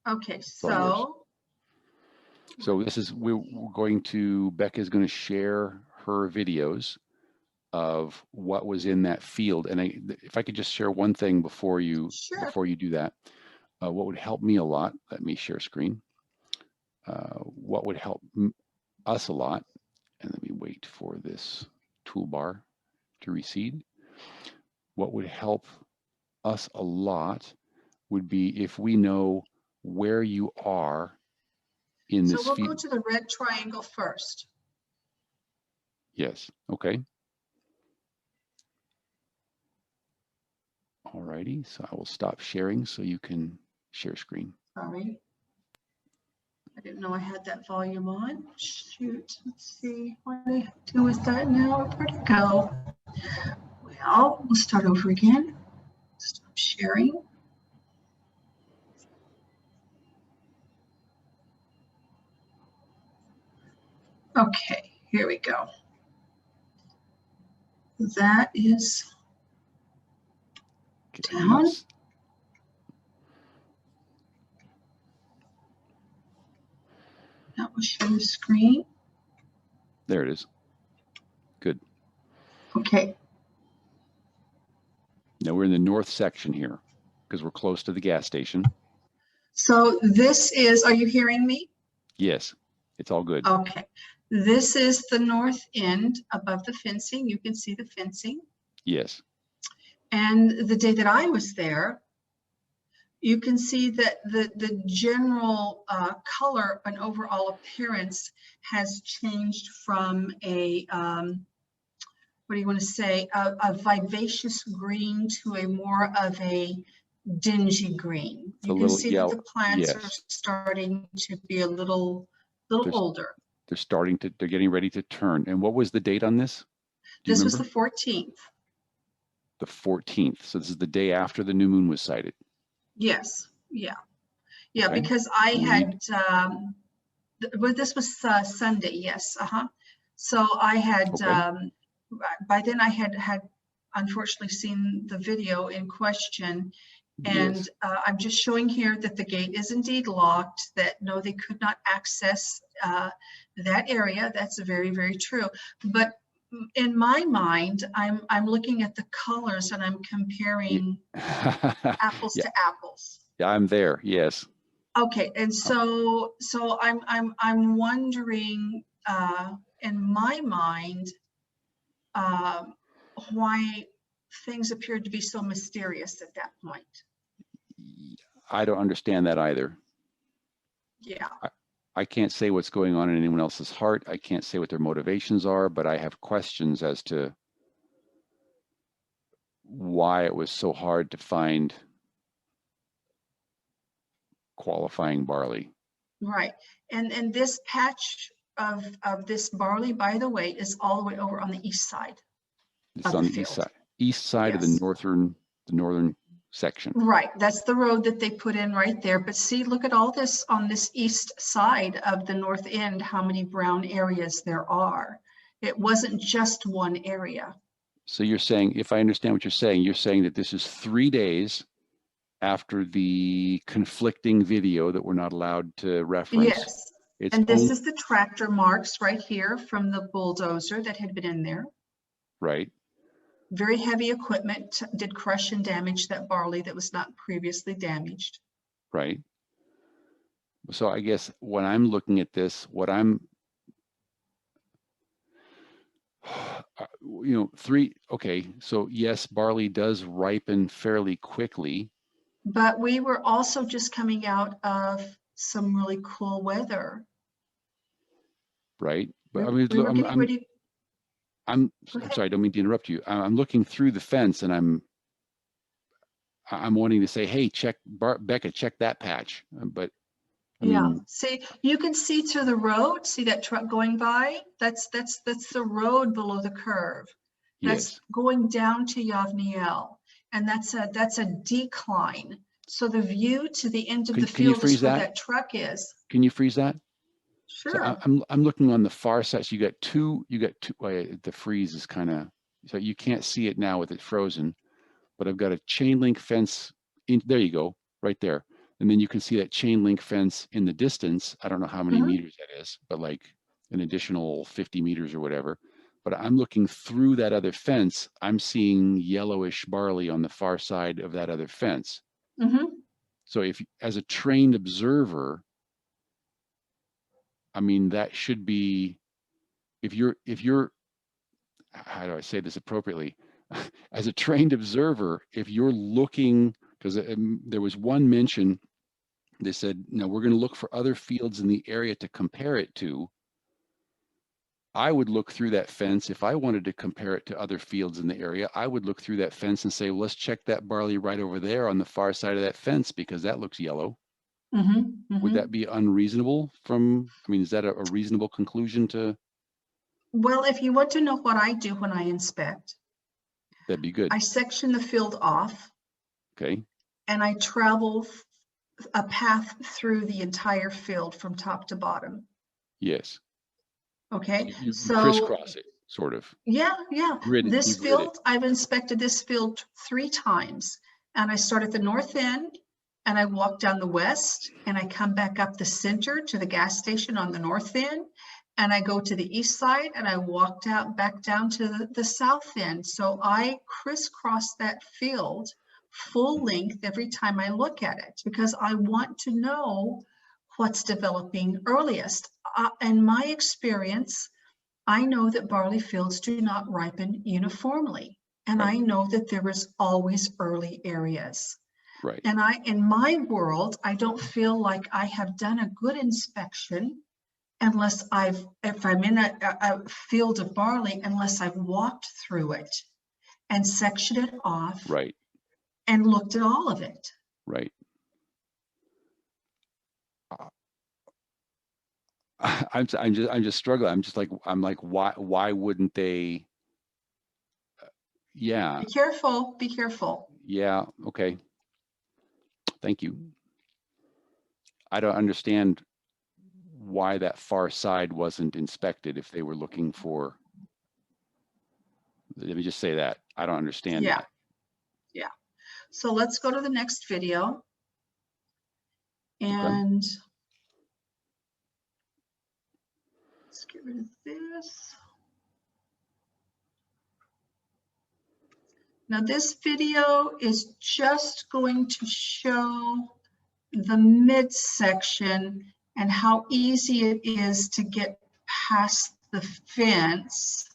Okay, so this is, we're going to, Becca's going to share her videos of what was in that field. And if I could just share one thing before you do that, what would help me a lot, let me share screen. What would help us a lot, and let me wait for this toolbar to recede. What would help us a lot would be if we know where you are in this field. So we'll go to the red triangle first. Yes, okay. All righty, so I will stop sharing so you can share screen. Sorry. I didn't know I had that volume on. Shoot, let's see what I do with that now. Where'd it go? Well, we'll start over again. Stop sharing. Okay, here we go. That is down. That will show the screen. There it is. Good. Okay. Now we're in the north section here because we're close to the gas station. So this is, are you hearing me? Yes, it's all good. Okay. This is the north end above the fencing. You can see the fencing. Yes. And the day that I was there, you can see that the general color and overall appearance has changed from a, what do you want to say, a vivacious green to a more of a dingy green. You can see that the plants are starting to be a little older. They're getting ready to turn. And what was the date on this? This was the 14th. The 14th. So this is the day after the new moon was sighted. Yes. Yeah. Yeah. Okay. Because I had, well, this was Sunday. Yes. So I had, by then I had unfortunately seen the video in question. And I'm just showing here that the gate is indeed locked, that no, they could not access that area. That's very, very true. But in my mind, I'm looking at the colors and I'm comparing apples to apples. Yeah, I'm there. Yes. Okay, and so I'm wondering in my mind why things appeared to be so mysterious at that point. I don't understand that either. Yeah. I can't say what's going on in anyone else's heart. I can't say what their motivations are, but I have questions as to why it was so hard to find qualifying barley. Right. And this patch of this barley, by the way, is all the way over on the east side It's of on the the field. east side of Yes. the northern section. Right. That's the road that they put in right there. But see, look at all this on this east side of the north end, how many brown areas there are. It wasn't just one area. So you're saying, if I understand what you're saying that this is 3 days after the conflicting video that we're not allowed to reference. Yes. It's And this only, is the tractor marks right here from the bulldozer that had been in there. right. Very heavy equipment did crush and damage that barley that was not previously damaged. Right. So I guess when I'm looking at this, what I'm, okay, so yes, barley does ripen fairly quickly. But we were also just coming out of some really cool weather. Right. But I We mean, were getting ready. I'm sorry, I don't mean to interrupt you. I'm looking through the fence and I'm wanting to say, hey, Becca, check that patch. But I mean, See, you can see to the road. See that truck going by? That's the road below the curve. That's yes. going down to Yavniel, and that's a decline. So the view to the end of the Can you field freeze is where that? that truck is. Can you freeze that? So Sure. I'm looking on the far side. So you got two. Well, the freeze is kind of, so you can't see it now with it frozen. But I've got a chain link fence. There you go, right there. And then you can see that chain link fence in the distance. I don't know how many meters that is, but like an additional 50 meters or whatever. But I'm looking through that other fence. I'm seeing yellowish barley on the far side of that other fence. So if, as a trained observer, I mean, that should be, if you're, how do I say this appropriately? As a trained observer, if you're looking, because there was one mention, they said, no, we're going to look for other fields in the area to compare it to. I would look through that fence. If I wanted to compare it to other fields in the area, I would look through that fence and say, well, let's check that barley right over there on the far side of that fence because that looks yellow. Would that be unreasonable I mean, is that a reasonable conclusion to? Well, if you want to know what I do when I inspect, That'd be good. I section the field off. Okay. And I travel a path through the entire field from top to bottom. Yes. Okay. You So crisscross it, sort of. yeah. You This grid it. field, I've inspected this field 3 times. And I start at the north end and I walk down the west and I come back up the center to the gas station on the north end. And I go to the east side and I walked out back down to the south end. So I crisscross that field full length every time I look at it because I want to know what's developing earliest. In my experience, I know that barley fields do not ripen uniformly. And Right. I know that there is always early areas. Right. And in my world, I don't feel like I have done a good inspection unless if I'm in a field of barley, unless I've walked through it and sectioned it off Right. and looked at all of it. Right. I'm just struggling. I'm like, why wouldn't they? Yeah. Be careful. Be careful. Yeah. Okay. Thank you. I don't understand why that far side wasn't inspected if they were looking for. Let me just say that. I don't understand that. Yeah. So let's go to the next video. Okay. And let's get rid of this. Now this video is just going to show the midsection and how easy it is to get past the fence.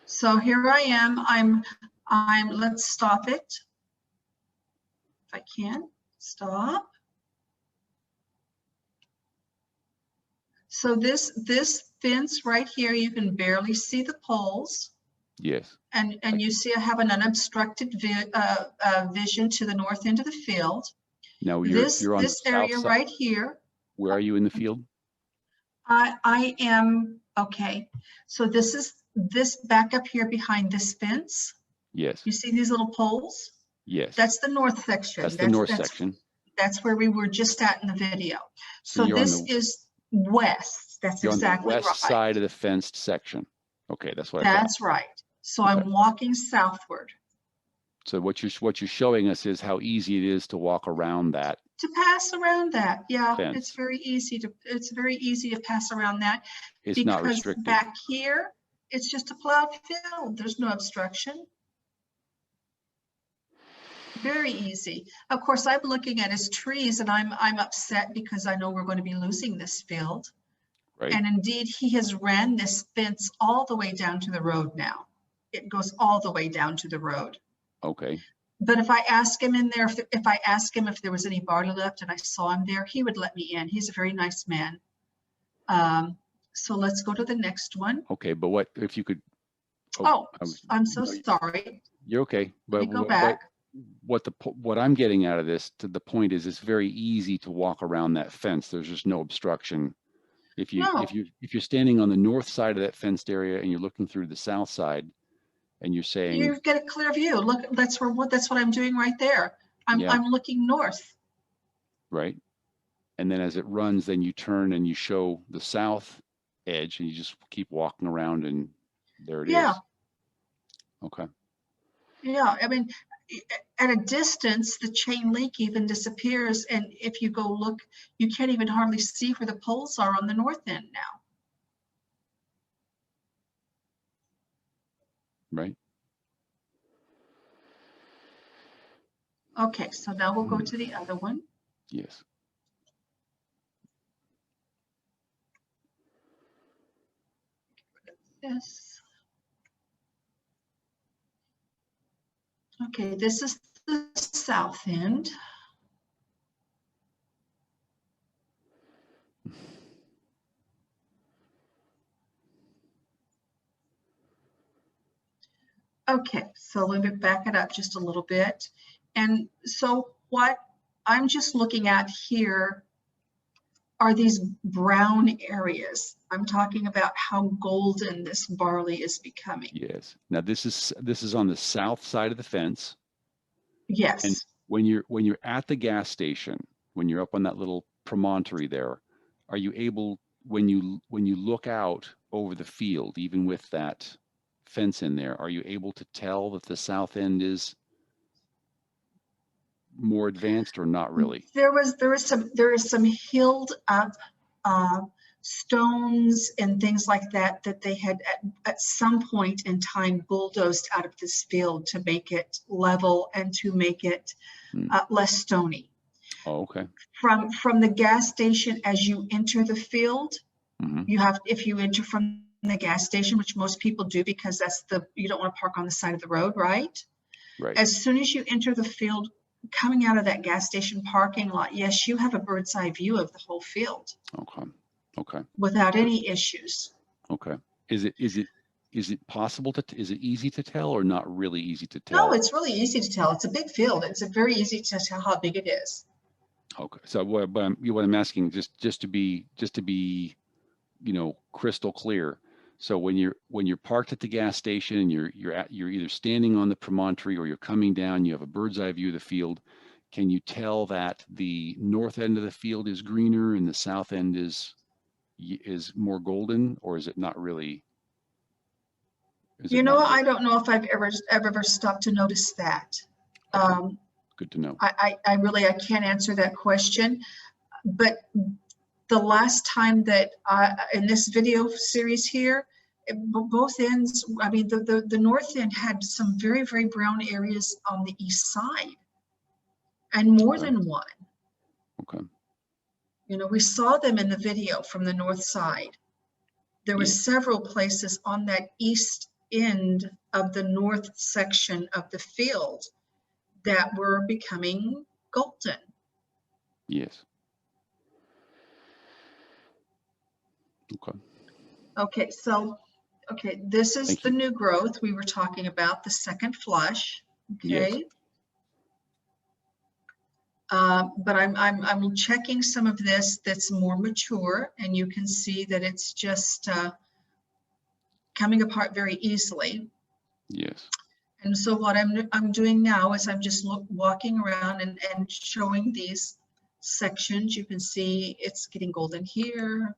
So here I am. let's stop it. If I can, stop. So this fence right here, you can barely see the poles. Yes. And you see I have an unobstructed vision to the north end of the field. Now you're on this the area south side. right here. Where are you in the field? I am, okay. So this back up here behind this fence. Yes. You see these little poles? Yes. That's the north section. That's the north section. That's where we were just at in the video. So you're this is west. That's you're exactly on the west right. side of the fenced section. Okay, that's what I thought. That's right. So Okay. I'm walking southward. So what you're showing us is how easy it is to walk around that. To pass around that, yeah, fence. it's very easy to pass around that. It's because not restricted. Back here, it's just a plowed field. There's no obstruction. Very easy. Of course, I'm looking at his trees, and I'm upset because I know we're going to be losing this field. Right. And indeed, he has ran this fence all the way down to the road now. It goes all the way down to the road. Okay. But if I ask him in there, if I ask him if there was any barley left and I saw him there, he would let me in. He's a very nice man. So let's go to the next one. Okay, but what if you could? I'm so sorry. You're okay. But Let me go back. What I'm getting out of this, to the point is, it's very easy to walk around that fence. There's just no obstruction. If you're standing on the north side of that fenced area and you're looking through the south side, and you're saying you get a clear view. Look, that's what I'm doing right there. I'm looking north. Right. And then as it runs, then you turn and you show the south edge, and you just keep walking around, and there it is. Okay. Yeah, I mean, at a distance, the chain link even disappears, and if you go look, you can't even hardly see where the poles are on the north end now. Right. Okay, so now we'll go to the other one. Yes. Yes. Okay, this is the south end. Okay, so let me back it up just a little bit. And so what I'm just looking at here are these brown areas. I'm talking about how golden this barley is becoming. Yes. Now this is on the south side of the fence. Yes. And when you're at the gas station, when you're up on that little promontory there, are you able, when you look out over the field, even with that fence in there, are you able to tell that the south end is more advanced, or not really? There is some hilled up stones and things like that they had at some point in time bulldozed out of this field to make it level and to make it less stony. Oh, okay. From the gas station, as you enter the field, if you enter from the gas station, which most people do because you don't want to park on the side of the road, right? Right. As soon as you enter the field, coming out of that gas station parking lot, yes, you have a bird's eye view of the whole field. Okay. Okay. Without any issues. Okay. Is it possible to, is it easy to tell, or not really easy to tell? No, it's really easy to tell. It's a big field. It's very easy to tell how big it is. Okay. So what I'm asking, just to be, crystal clear. So when you're parked at the gas station and you're either standing on the promontory or you're coming down, you have a bird's eye view of the field. Can you tell that the north end of the field is greener and the south end is more golden, or is it not really? I don't know if I've ever stopped to notice that. Good to know. I can't answer that question, but the last time that in this video series here, both ends, I mean, the north end had some very, very brown areas on the east side, and more than one. Okay. We saw them in the video from the north side. There were several places on that east end of the north section of the field that were becoming golden. Yes. Okay. Okay, so, okay, this is Thank the you. new growth we were talking about, the second flush, Yes. okay? But I'm checking some of this that's more mature, and you can see that it's just coming apart very easily. Yes. And so what I'm doing now is I'm just walking around and showing these sections. You can see it's getting golden here.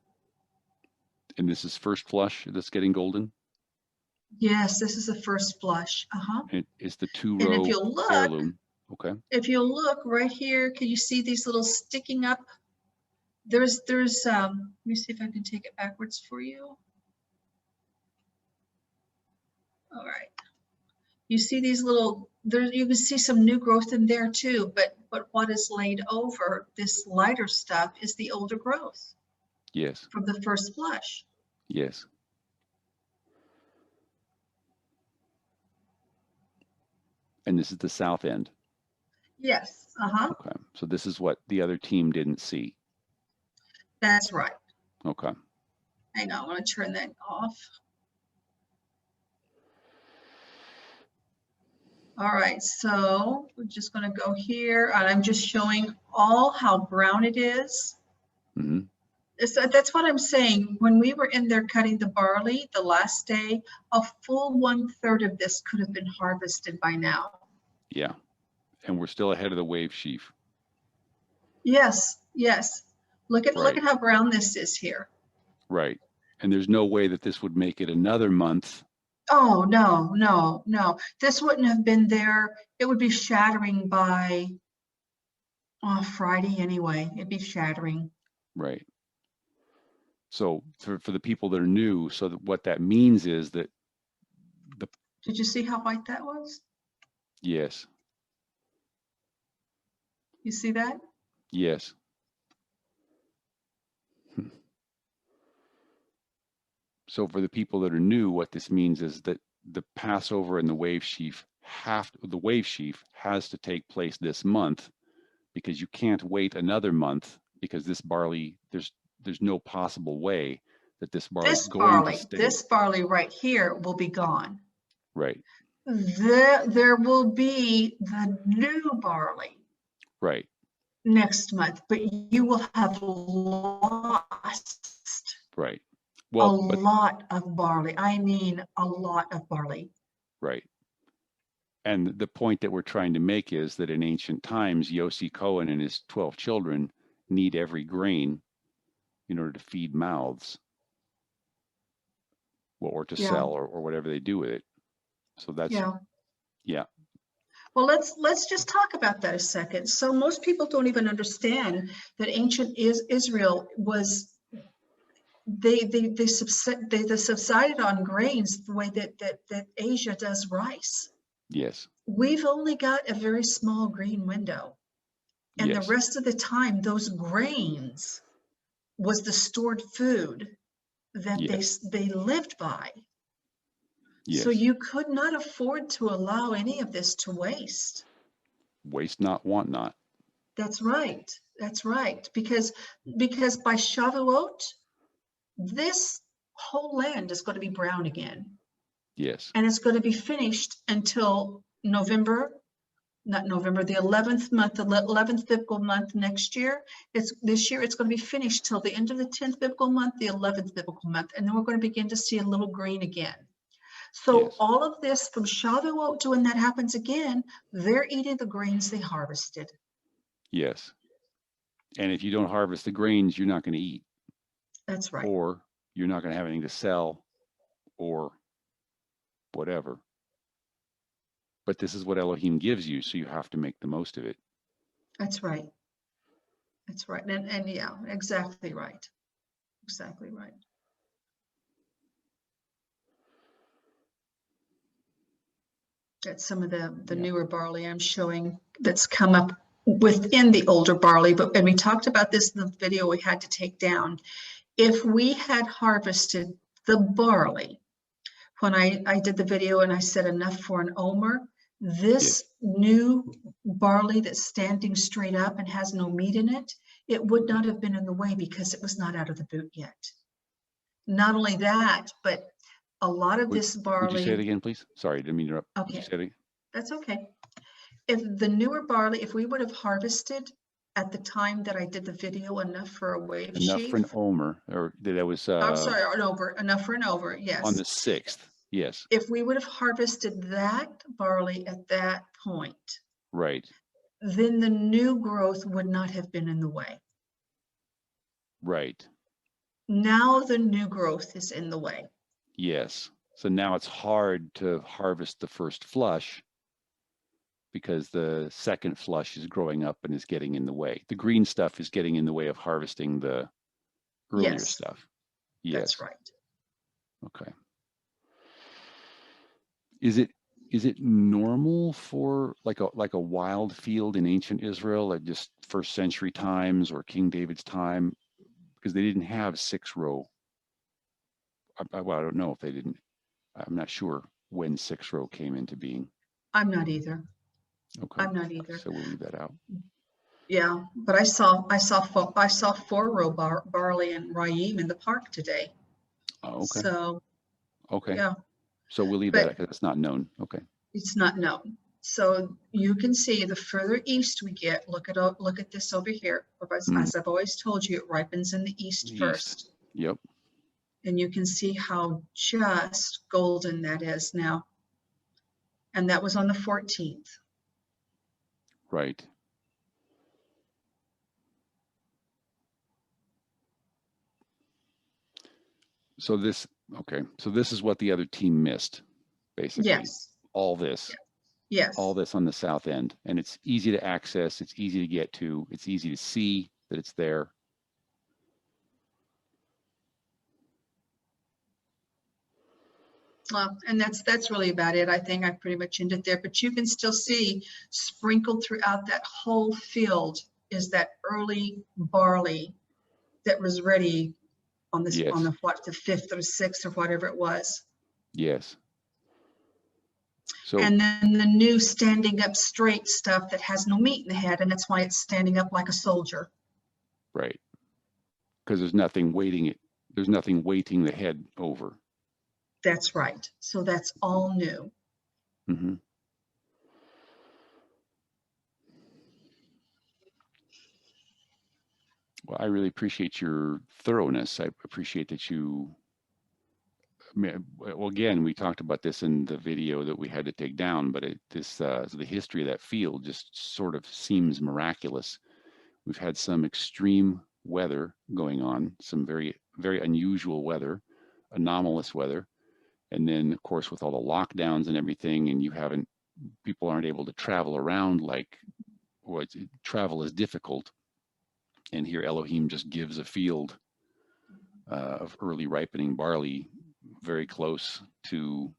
And this is first flush that's getting golden? Yes, this is the first flush. Uh-huh. And it's the And if 2-row you'll look, heirloom. Okay. if you'll look right here, can you see these little sticking up? There's let me see if I can take it backwards for you. All right. You see these little, there you can see some new growth in there too, but what is laid over this lighter stuff is the older growth Yes. from the first flush. Yes. And this is the south end. Yes. Uh-huh. Okay. So this is what the other team didn't see. That's right. Okay. Hang on, I want to turn that off. All right, so we're just going to go here, and I'm just showing all how brown it is. Mm-hmm. That's what I'm saying. When we were in there cutting the barley the last day, a full 1/3 of this could have been harvested by now. Yeah. And we're still ahead of the wave sheaf. Yes, yes. Look at Right. how brown this is here. Right. And there's no way that this would make it another month. Oh, no, no, no. This wouldn't have been there. It would be shattering by Friday anyway. It'd be shattering. Right. So for the people that are new, so that what that means is that the, Did you see how white that was? yes. You see that? Yes. So for the people that are new, what this means is that the Passover and the wave sheaf has to take place this month, because you can't wait another month, because this barley, there's no possible way that this barley is going to stay. This barley right here will be gone. Right. There will be the new barley. Right. Next month, but you will have lost Right. Well, a lot of barley. I mean, a lot of barley. Right. And the point that we're trying to make is that in ancient times, Yossi Cohen and his 12 children need every grain in order to feed mouths, or to sell, or whatever they do with it. So that's, yeah. Well, let's just talk about that a second. So most people don't even understand that ancient Israel was, they subsided on grains the way that Asia does rice. Yes. We've only got a very small grain window, and Yes. the rest of the time those grains was the stored food that Yes. they lived by. Yes. So you could not afford to allow any of this to waste. Waste not, want not. That's right. That's right. Because by Shavuot, this whole land is going to be brown again. Yes. And it's going to be finished until November, not November, the 11th month, the 11th biblical month next year. This year it's going to be finished till the end of the 10th biblical month, the 11th biblical month, and then we're going to begin to see a little green again. So Yes. all of this from Shavuot to when that happens again, they're eating the grains they harvested. Yes. And if you don't harvest the grains, you're not going to eat. That's right. Or you're not going to have anything to sell, or whatever. But this is what Elohim gives you, so you have to make the most of it. That's right. That's right. And yeah, exactly right. Exactly right. That's some of the newer barley I'm showing that's come up within the older barley. And we talked about this in the video we had to take down. If we had harvested the barley when I did the video and I said enough for an omer, this new barley that's standing straight up and has no meat in it, it would not have been in the way because it was not out of the boot yet. Not only that, but a lot of this barley. Would you say it again, please? Sorry, didn't mean to interrupt. Okay. Would you say it again? That's okay. If the newer barley, if we would have harvested at the time that I did the video enough for a wave sheaf. Enough for an omer, or that was. I'm sorry, an over, enough for an over, yes. On the 6th, yes. If we would have harvested that barley at that point, right, then the new growth would not have been in the way. Right. Now the new growth is in the way. Yes. So now it's hard to harvest the first flush because the second flush is growing up and is getting in the way. The green stuff is getting in the way of harvesting the earlier stuff. Yes. That's right. Okay. Is it normal for like a wild field in ancient Israel, like just first century times or King David's time, because they didn't have 6-row? Well, I don't know if they didn't. I'm not sure when 6-row came into being. I'm not either. Okay. I'm not either. So we'll leave that out. Yeah, but I saw 4-row barley and ryeem in the park today. Oh, okay. So. Okay. Yeah. So we'll leave that because it's not known. Okay. It's not known. So you can see the further east we get, look at this over here. As I've always told you, it ripens in the east first. Yep. And you can see how just golden that is now. And that was on the 14th. Right. So this is what the other team missed, basically. Yes. All this. Yes. All this on the south end. And it's easy to access, it's easy to get to, it's easy to see that it's there. Well, and that's really about it. I think I pretty much ended there, but you can still see sprinkled throughout that whole field is that early barley that was ready on this, on the 5th or 6th or whatever it was. Yes. So, and then the new standing up straight stuff that has no meat in the head, and that's why it's standing up like a soldier. Right. Because there's nothing weighting it. There's nothing weighting the head over. That's right. So that's all new. Mm-hmm. Well, I really appreciate your thoroughness. I appreciate that you, well, again, we talked about this in the video that we had to take down, but the history of that field just sort of seems miraculous. We've had some extreme weather going on, some very, very unusual weather, anomalous weather. And then, of course, with all the lockdowns and everything, and people aren't able to travel around travel is difficult. And here Elohim just gives a field of early ripening barley very close to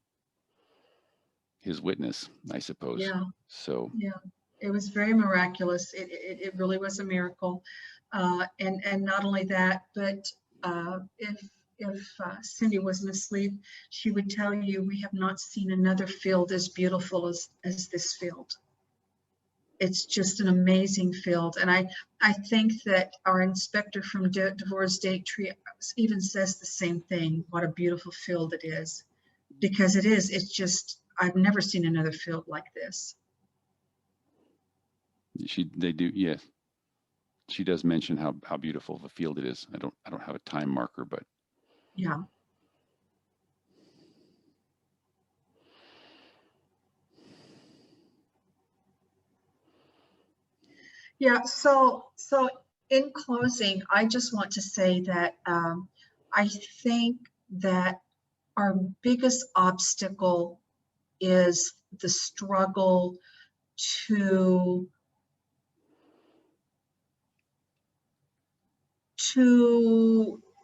his witness, I suppose. Yeah. So. Yeah, it was very miraculous. It really was a miracle. And not only that, but if Cindy wasn't asleep, she would tell you we have not seen another field as beautiful as this field. It's just an amazing field. And I think that our inspector from Devorah's Date Tree even says the same thing, what a beautiful field it is. Because it is, it's just, I've never seen another field like this. They do, yes. She does mention how beautiful of a field it is. I don't have a time marker, but. Yeah. Yeah, so in closing, I just want to say that I think that our biggest obstacle is the struggle to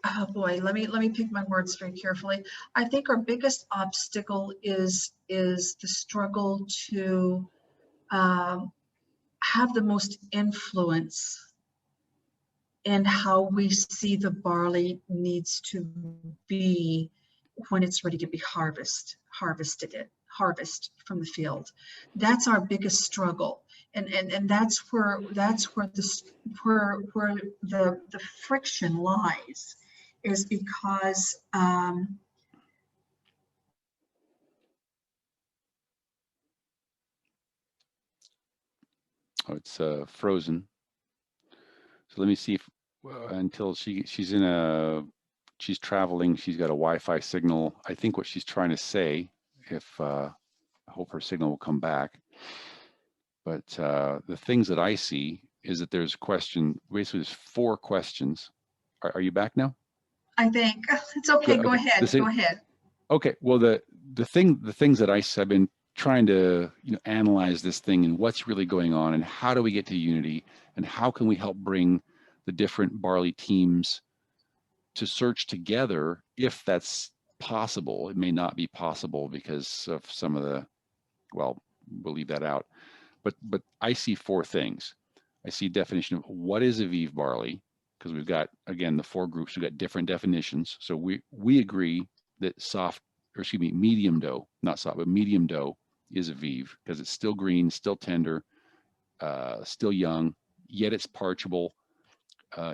oh boy, let me pick my words very carefully. I think our biggest obstacle is the struggle to have the most influence in how we see the barley needs to be when it's ready to be harvest from the field. That's our biggest struggle. And that's where the friction lies, is because Oh, it's frozen. So let me see if until she's traveling. She's got a Wi-Fi signal. I think what she's trying to say, if I hope her signal will come back. But the things that I see is that there's a question. Basically, there's 4 questions. Are you back now? I think it's okay. Good. Go Okay. ahead. Go ahead. Okay. Well, the things that I've been trying to analyze this thing and what's really going on and how do we get to unity and how can we help bring the different Barley teams to search together if that's possible. It may not be possible because of some of the, well, we'll leave that out. But I see 4 things. I see definition of what is Aviv barley, because we've got, again, the 4 groups, we've got different definitions. So we agree that medium dough, not soft, but medium dough is Aviv because it's still green, still tender, still young, yet it's parchable,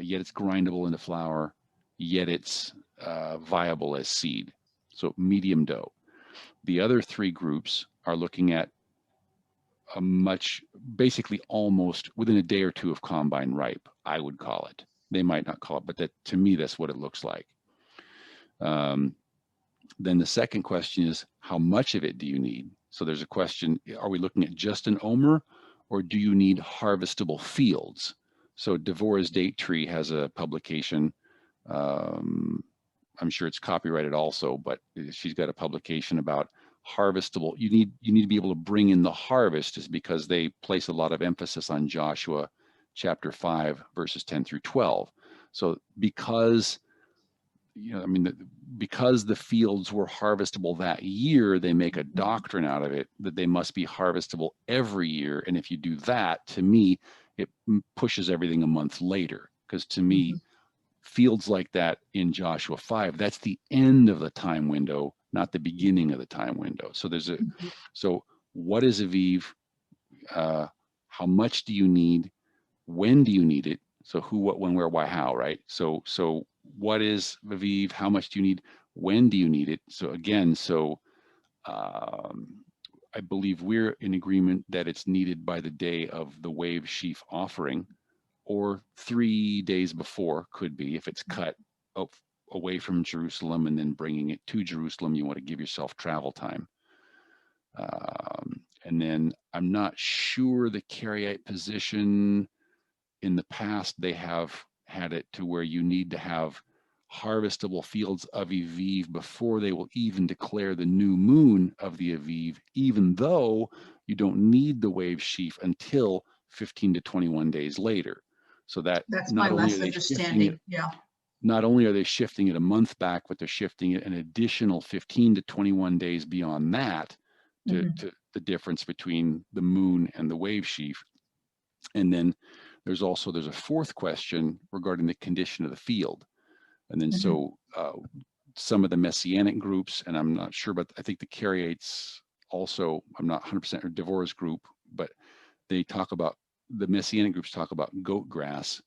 yet it's grindable into flour, yet it's viable as seed. So medium dough. The other 3 groups are looking at a basically almost within a day or 2 of combine ripe, I would call it. They might not call it, but to me, that's what it looks like. Then the second question is, how much of it do you need? So there's a question, are we looking at just an omer, or do you need harvestable fields? So Devorah's Date Tree has a publication. I'm sure it's copyrighted also, but she's got a publication about harvestable. You need to be able to bring in the harvest, is because they place a lot of emphasis on Joshua chapter 5 verses 10 through 12. So because because the fields were harvestable that year, they make a doctrine out of it that they must be harvestable every year. And if you do that, to me, it pushes everything a month later, because to me, fields like that in Joshua 5, that's the end of the time window, not the beginning of the time window. So there's so what is Aviv? How much do you need? When do you need it? So who, what, when, where, why, how, right? So what is Aviv? How much do you need? When do you need it? So again, I believe we're in agreement that it's needed by the day of the wave sheaf offering, or 3 days before, could be, if it's cut away from Jerusalem and then bringing it to Jerusalem. You want to give yourself travel time. And then I'm not sure the Karaite position. In the past, they have had it to where you need to have harvestable fields of Aviv before they will even declare the new moon of the Aviv, even though you don't need the wave sheaf until 15 to 21 days later. So that's not only are they shifting it, not only are they shifting it a month back, but they're shifting it an additional 15 to 21 days beyond that to the difference between the moon and the wave sheaf. And then there's a 4th question regarding the condition of the field. And then some of the Messianic groups, and I'm not sure, but I think the Karaites also, I'm not 100%, or Devorah's group, but they talk about, the Messianic groups talk about goat grass.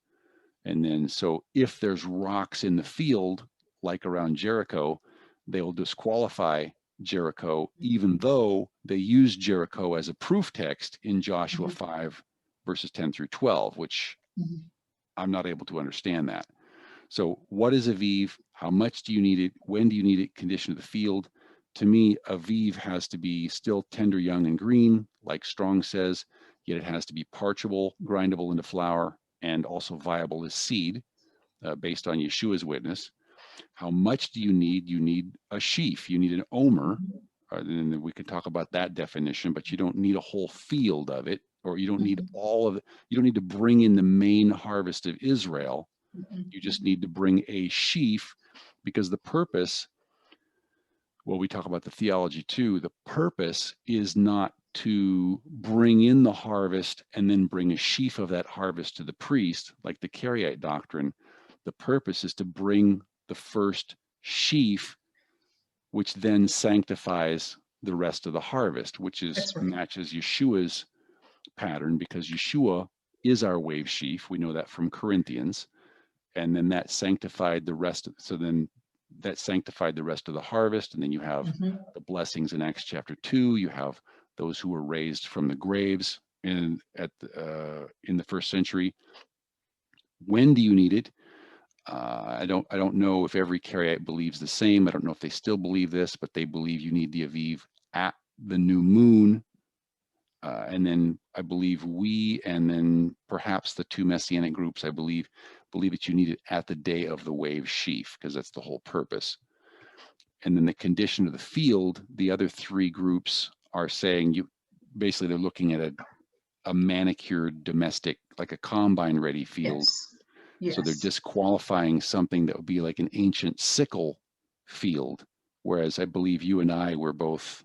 And then, so if there's rocks in the field, like around Jericho, they will disqualify Jericho, even though they use Jericho as a proof text in Joshua 5 verses 10 through 12, which I'm not able to understand that. So what is Aviv? How much do you need it? When do you need it? Condition of the field. To me, Aviv has to be still tender, young, and green, like Strong says, yet it has to be parchable, grindable into flour, and also viable as seed, based on Yeshua's witness. How much do you need? You need a sheaf. You need an omer. And then we could talk about that definition, but you don't need a whole field of it, or you don't need all of it. You don't need to bring in the main harvest of Israel. You just need to bring a sheaf, because the purpose, well, we talk about the theology too, the purpose is not to bring in the harvest and then bring a sheaf of that harvest to the priest, like the Karaite doctrine. The purpose is to bring the first sheaf which then sanctifies the rest of the harvest, which is That's right. matches Yeshua's pattern, because Yeshua is our wave sheaf. We know that from Corinthians. And then that sanctified the rest of, so then that sanctified the rest of the harvest. And then you have the blessings in Acts chapter 2. You have those who were raised from the graves in the first century. When do you need it? I don't know if every Karaite believes the same. I don't know if they still believe this, but they believe you need the Aviv at the new moon. And then I believe we, and then perhaps the two Messianic groups, I believe that you need it at the day of the wave sheaf, because that's the whole purpose. And then the condition of the field, the other three groups are saying basically they're looking at a manicured domestic, like a combine ready field. Yes. So they're disqualifying something that would be like an ancient sickle field. Whereas I believe you and I were both,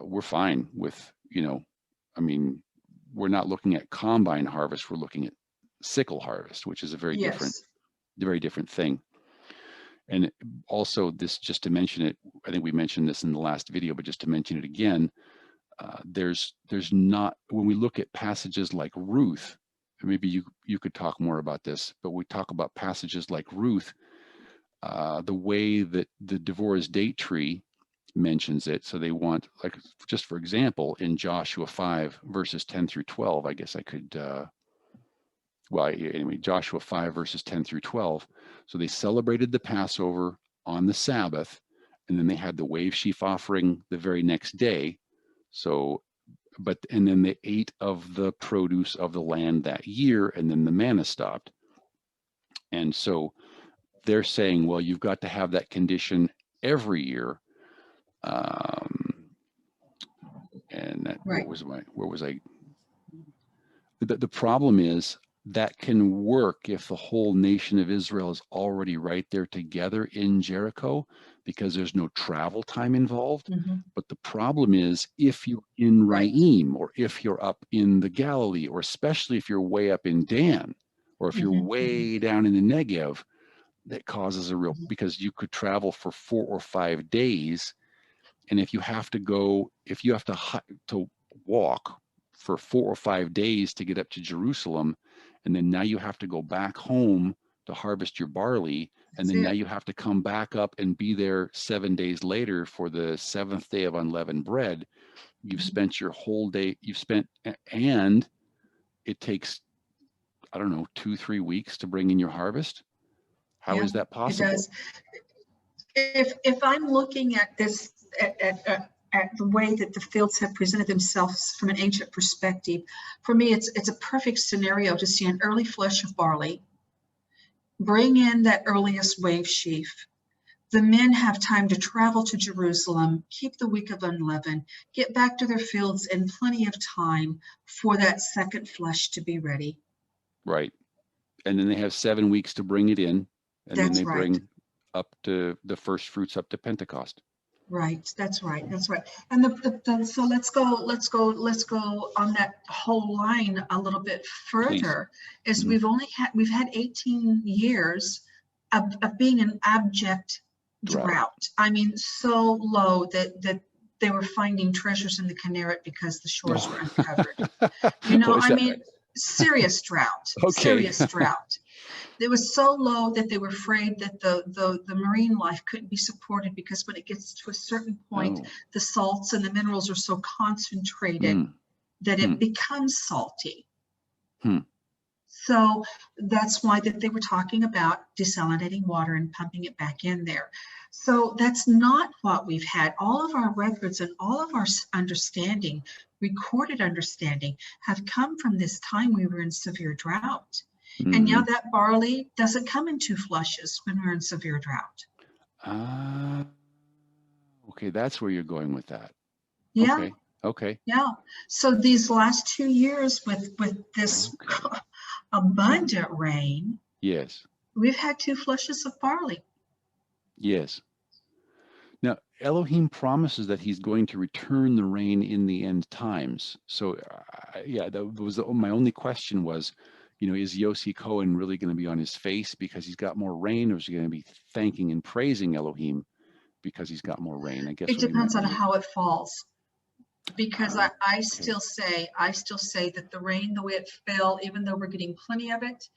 we're fine with, I mean, we're not looking at combine harvest, we're looking at sickle harvest, which is a very different thing. And also this, just to mention it, I think we mentioned this in the last video, but just to mention it again, there's not, when we look at passages like Ruth, maybe you could talk more about this, but we talk about passages like Ruth, the way that the Devorah's date tree mentions it. So they want, like, just for example, in Joshua 5 verses 10 through 12, I guess I could, anyway, Joshua 5 verses 10 through 12. So they celebrated the Passover on the Sabbath, and then they had the wave sheaf offering the very next day. So, and then they ate of the produce of the land that year, and then the manna stopped. And so they're saying, well, you've got to have that condition every year. And that, right. where was I? The problem is that can work if the whole nation of Israel is already right there together in Jericho, because there's no travel time involved. But the problem is if you're in Raim, or if you're up in the Galilee, or especially if you're way up in Dan, or if you're way down in the Negev, that causes a real, because you could travel for 4 or 5 days. And if you have to walk for 4 or 5 days to get up to Jerusalem, and then now you have to go back home to harvest your barley, and then now you have to come back up and be there 7 days later for the 7th day of unleavened bread. You've spent your whole day, and it takes, I don't know, 2-3 weeks to bring in your harvest. How is that possible? It does. If I'm looking at this, at the way that the fields have presented themselves from an ancient perspective, for me, it's a perfect scenario to see an early flush of barley, bring in that earliest wave sheaf. The men have time to travel to Jerusalem, keep the week of unleavened, get back to their fields in plenty of time for that second flush to be ready. Right. And then they have 7 weeks to bring it in, and then they bring up to the first fruits up to Pentecost. Right. That's right. And so let's go on that whole line a little bit further. Is we've had 18 years of being an abject drought. I mean, so low that they were finding treasures in the Kinneret because the shores were uncovered. I mean, serious drought. Serious drought. It was so low that they were afraid that the marine life couldn't be supported, because when it gets to a certain point, the salts and the minerals are so concentrated that it becomes salty. So that's why that they were talking about desalinating water and pumping it back in there. So that's not what we've had. All of our records and all of our understanding, recorded understanding, have come from this time we were in severe drought. And now that barley doesn't come in 2 flushes when we're in severe drought. Okay, that's where you're going with that. Yeah. Okay. Yeah. So these last 2 years with this abundant rain, yes, we've had 2 flushes of barley. Yes. Now, Elohim promises that he's going to return the rain in the end times. So, that was my only question was, is Yossi Cohen really going to be on his face because he's got more rain, or is he going to be thanking and praising Elohim? because he's got more rain? I guess It what he meant depends on maybe. how it falls. Because I Okay. still say that the rain, the way it fell, even though we're getting plenty of it,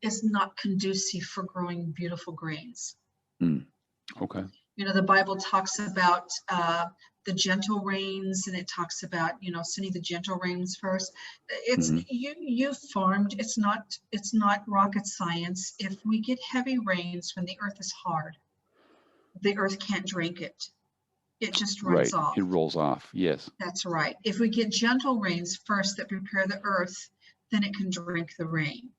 is not conducive for growing beautiful grains. Okay. You know, the Bible talks about the gentle rains, and it talks about, you know, sending the gentle rains first. It's you farmed. It's not rocket science. If we get heavy rains when the earth is hard, the earth can't drink it. It just runs Right. off. It rolls off. Yes. That's right. If we get gentle rains first that prepare the earth, then it can drink the rain.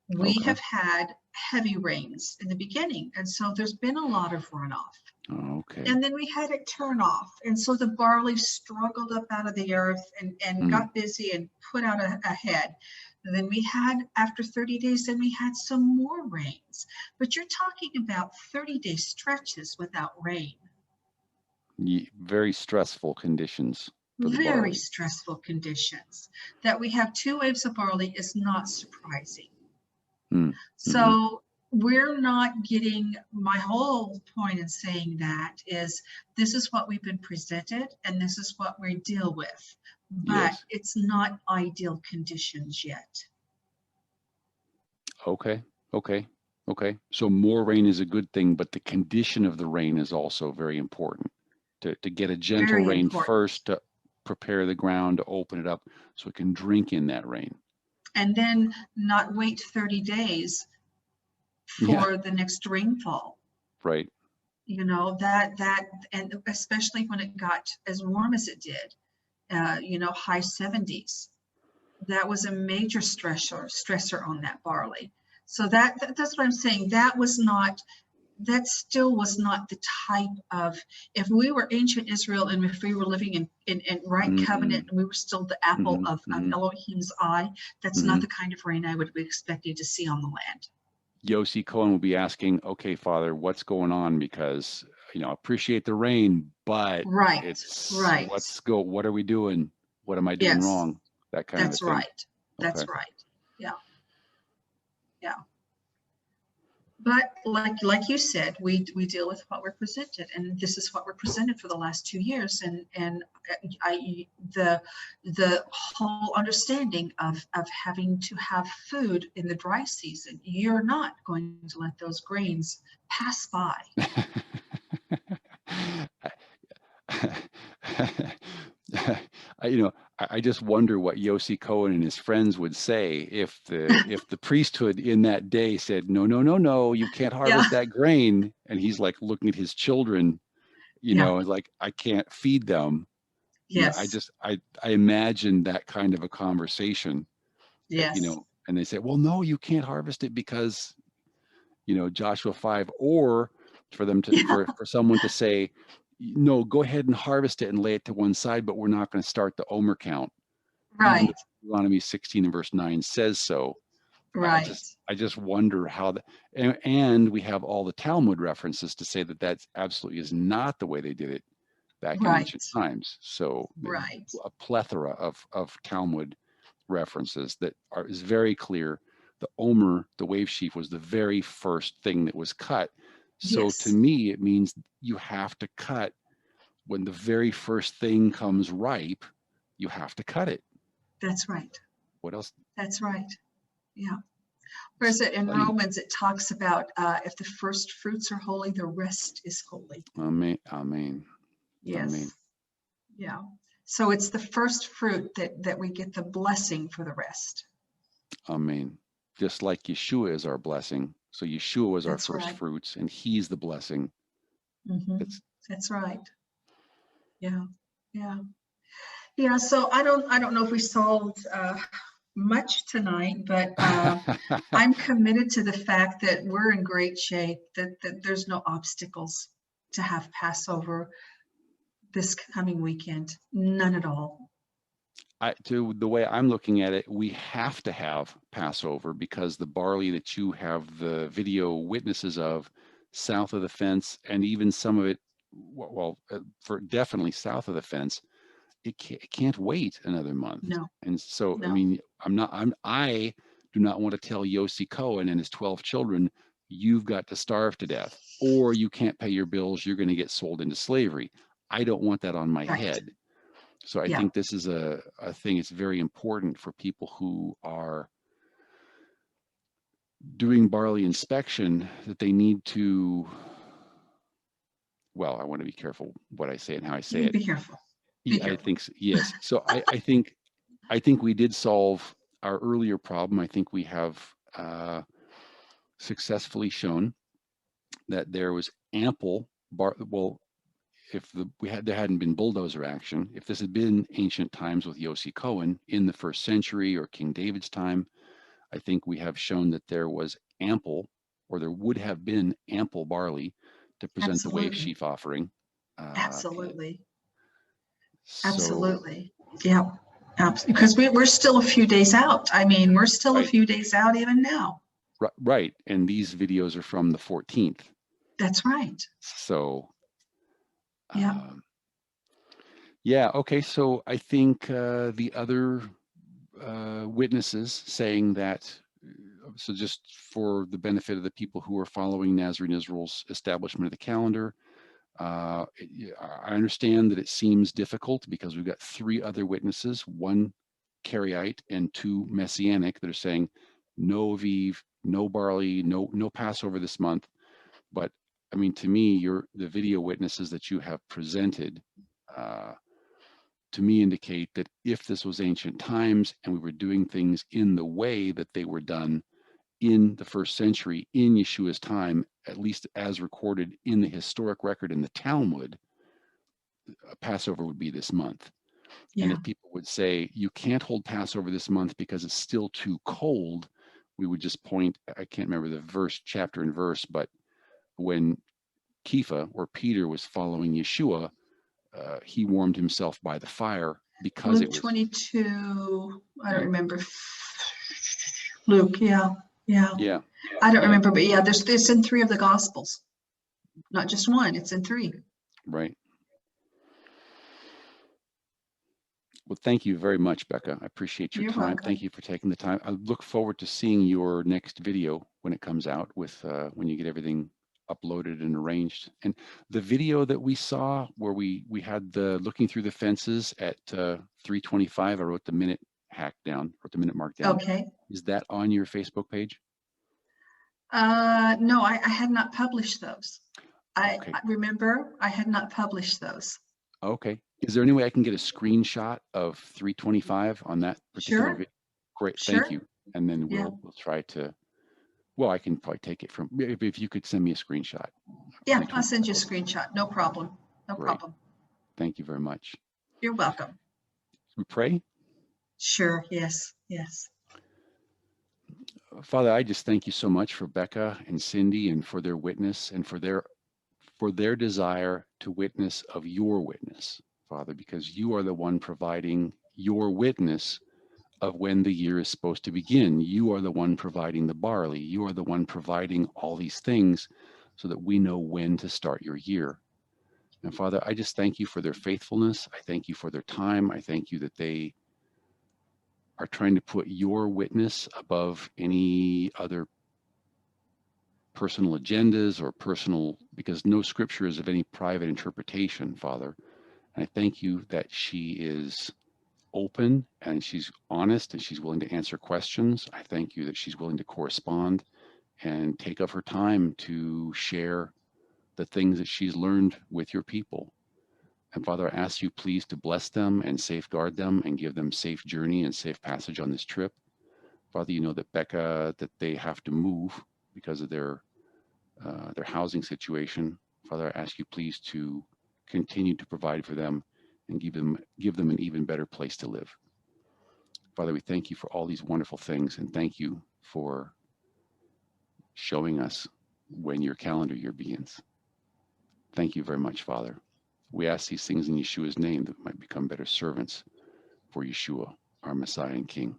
We Okay. have had heavy rains in the beginning, and so there's been a lot of runoff. Okay. And then we had it turn off. And so the barley struggled up out of the earth and got busy and put out a head. And then we had, after 30 days, then we had some more rains. But you're talking about 30-day stretches without rain. Very stressful conditions for the Very barley. stressful conditions. That we have 2 waves of barley is not surprising. So we're not getting, my whole point in saying that is this is what we've been presented and this is what we deal with, but Yes. it's not ideal conditions yet. Okay. Okay. Okay. So more rain is a good thing, but the condition of the rain is also very important. To get a gentle Very rain important. first to prepare the ground, to open it up so it can drink in that rain. And then not wait 30 days for the next rainfall. Right. You know, and especially when it got as warm as it did, you know, high 70s. That was a major stressor on that barley. So that's what I'm saying. That still was not the type of, if we were ancient Israel and if we were living in right covenant and we were still the apple of Elohim's eye, that's not the kind of rain I would be expecting to see on the land. Yossi Cohen will be asking, okay, Father, what's going on? Because, you know, appreciate the rain, but what are we doing? What am I doing wrong? That kind of thing. Right. That's right. Yeah. Yeah. But like you said, we deal with what we're presented, and this is what we're presented for the last 2 years, and the whole understanding of having to have food in the dry season. You're not going to let those grains pass by. You know, I just wonder what Yossi Cohen and his friends would say if the priesthood in that day said, no, you can't harvest that grain. And he's like looking at his children, you know, like, I can't feed them. Yes. You know, I imagine that kind of a conversation. Yes. You know, and they say, well, no, you can't harvest it because, you know, Joshua 5, or for them to, for someone to say, no, go ahead and harvest it and lay it to one side, but we're not going to start the Omer count. Right. Even though Deuteronomy 16 and verse 9 says so. Right. I just wonder how and we have all the Talmud references to say that absolutely is not the way they did it back in ancient times. So a plethora of Talmud references that is very clear. The Omer, the wave sheaf, was the very first thing that was cut. So to me, it means you have to cut when the very first thing comes ripe. You have to cut it. That's right. What else? That's right. Yeah. Whereas in Romans, it talks about if the first fruits are holy, the rest is holy. Amen. Amen. Yes. Amen. Yeah. So it's the first fruit that we get the blessing for the rest. Amen. Just like Yeshua is our blessing. So Yeshua was our first fruits, and he's the blessing. That's right. Yeah. Yeah. Yeah. So I don't know if we solved much tonight, but I'm committed to the fact that we're in great shape, that there's no obstacles to have Passover this coming weekend. None at all. To the way I'm looking at it, we have to have Passover because the barley that you have the video witnesses of south of the fence, and even some of it, well, for definitely south of the fence, it can't wait another month. No. And so, I mean, I do not want to tell Yossi Cohen and his 12 children, you've got to starve to death, or you can't pay your bills, you're going to get sold into slavery. I don't want that on my Right. head. So I Yeah. think this is a thing. It's very important for people who are doing barley inspection, that they need to, well, I want to be careful what I say and how I say You it. be careful. Be Yeah, I careful. think so, yes. So I think we did solve our earlier problem. I think we have successfully shown that there was ample well, if there hadn't been bulldozer action, if this had been ancient times with Yossi Cohen in the 1st century or King David's time, I think we have shown that there was ample, or there would have been ample barley to present the wave Absolutely. sheaf offering. Absolutely. So, Absolutely. Yeah. Because we're still a few days out. I mean, we're still a right, few days out even now. right. And these videos are from the 14th. That's right. So, Yeah. yeah, okay. So I think the other witnesses saying that, so just for the benefit of the people who are following Nazarene Israel's establishment of the calendar, I understand that it seems difficult because we've got 3 other witnesses, 1 Karaite and 2 Messianic, that are saying no Aviv, no barley, no Passover this month. But I mean, to me, the video witnesses that you have presented, to me, indicate that if this was ancient times and we were doing things in the way that they were done in the 1st century, in Yeshua's time, at least as recorded in the historic record in the Talmud, a Passover would be this month. And Yeah. if people would say, you can't hold Passover this month because it's still too cold, we would just point, I can't remember the verse, chapter and verse, but when Kepha or Peter was following Yeshua, he warmed himself by the fire because it Luke was 22, I don't right. remember. Luke, yeah. Yeah, I don't yeah, remember, but yeah, there's in 3 of the Gospels. Not just 1, it's in 3. right. Well, thank you very much, Becca. I appreciate your You're time. welcome. Thank you for taking the time. I look forward to seeing your next video when it comes out, with when you get everything uploaded and arranged. And the video that we saw where we had the looking through the fences at 3:25, I wrote the minute wrote the minute mark down. Okay. Is that on your Facebook page? No, I had not published those. Okay. I remember I had not published those. Okay. Is there any way I can get a screenshot of 3:25 on that particular Sure. video? Great. Thank Sure. you. And then Yeah. we'll try to, well, I can probably take it from, if you could send me a screenshot. Yeah, I'll send you a screenshot. No problem. No Great. problem. Thank you very much. You're welcome. We pray. Sure. Yes. Yes. Father, I just thank you so much for Becca and Cindy, and for their witness, and for their desire to witness of your witness, Father, because you are the one providing your witness of when the year is supposed to begin. You are the one providing the barley. You are the one providing all these things so that we know when to start your year. And Father, I just thank you for their faithfulness. I thank you for their time. I thank you that they are trying to put your witness above any other personal agendas or personal, because no scripture is of any private interpretation, Father. And I thank you that she is open and she's honest and she's willing to answer questions. I thank you that she's willing to correspond and take of her time to share the things that she's learned with your people. And Father, I ask you please to bless them and safeguard them and give them safe journey and safe passage on this trip. Father, you know that Becca, that they have to move because of their housing situation. Father, I ask you please to continue to provide for them and give them an even better place to live. Father, we thank you for all these wonderful things, and thank you for showing us when your calendar year begins. Thank you very much, Father. We ask these things in Yeshua's name, that we might become better servants for Yeshua, our Messiah and King.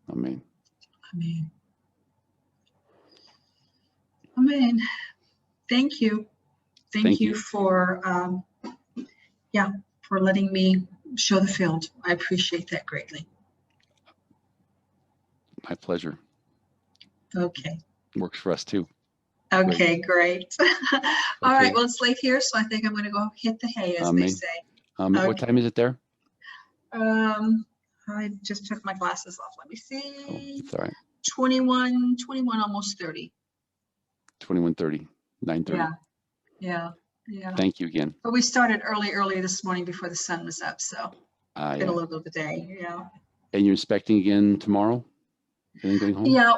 Amen. Amen. Amen. Thank you. Thank you for for letting me show the field. I appreciate that greatly. My pleasure. Okay. Works for us too. Okay, great. All right, Okay. well, it's late here, so I think I'm going to go hit the hay, as they say. What Okay. time is it there? I just took my glasses off. Let me Oh, see. it's all right. 21, almost 30. 21:30, 9:30. Yeah. Thank you again. But we started early this morning before the sun was up, so been a Yeah. little of the day. Yeah. And you're inspecting again tomorrow? And then going home? Yeah,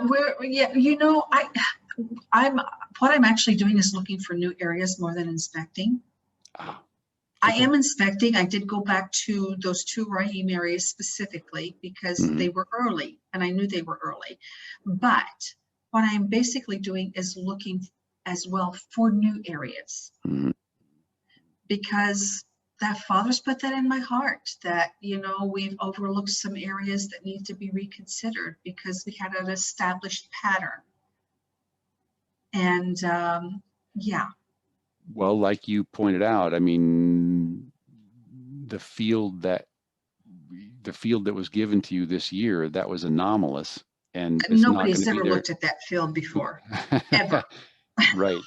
what I'm actually doing is looking for new areas more than inspecting. I Okay. am inspecting. I did go back to those 2 Raheem areas specifically because they were early and I knew they were early. But what I'm basically doing is looking as well for new areas because that Father's put that in my heart that, we've overlooked some areas that need to be reconsidered because we had an established pattern. And yeah. Well, like you pointed out, I mean, the field that was given to you this year, that was anomalous, and it's not going Nobody's to be ever there. looked at that field before, ever. Right.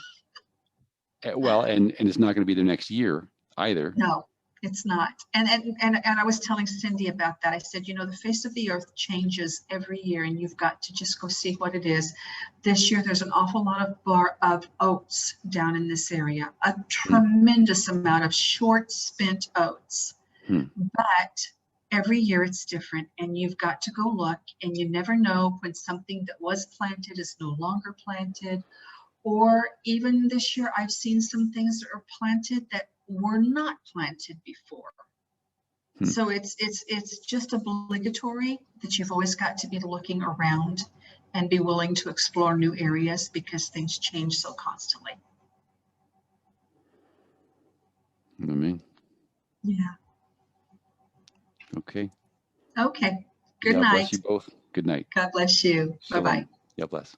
Well, and it's not going to be there next year either. No, it's not. And I was telling Cindy about that. I said, the face of the earth changes every year, and you've got to just go see what it is. This year, there's an awful lot of oats down in this area, a tremendous amount of short spent oats. But every year it's different, and you've got to go look, and you never know when something that was planted is no longer planted. Or even this year, I've seen some things that are planted that were not planted before. So it's just obligatory that you've always got to be looking around and be willing to explore new areas because things change so constantly. Amen. Yeah. Okay. Okay. Good God night. bless you both. Good night. God bless you. Bye-bye. God bless.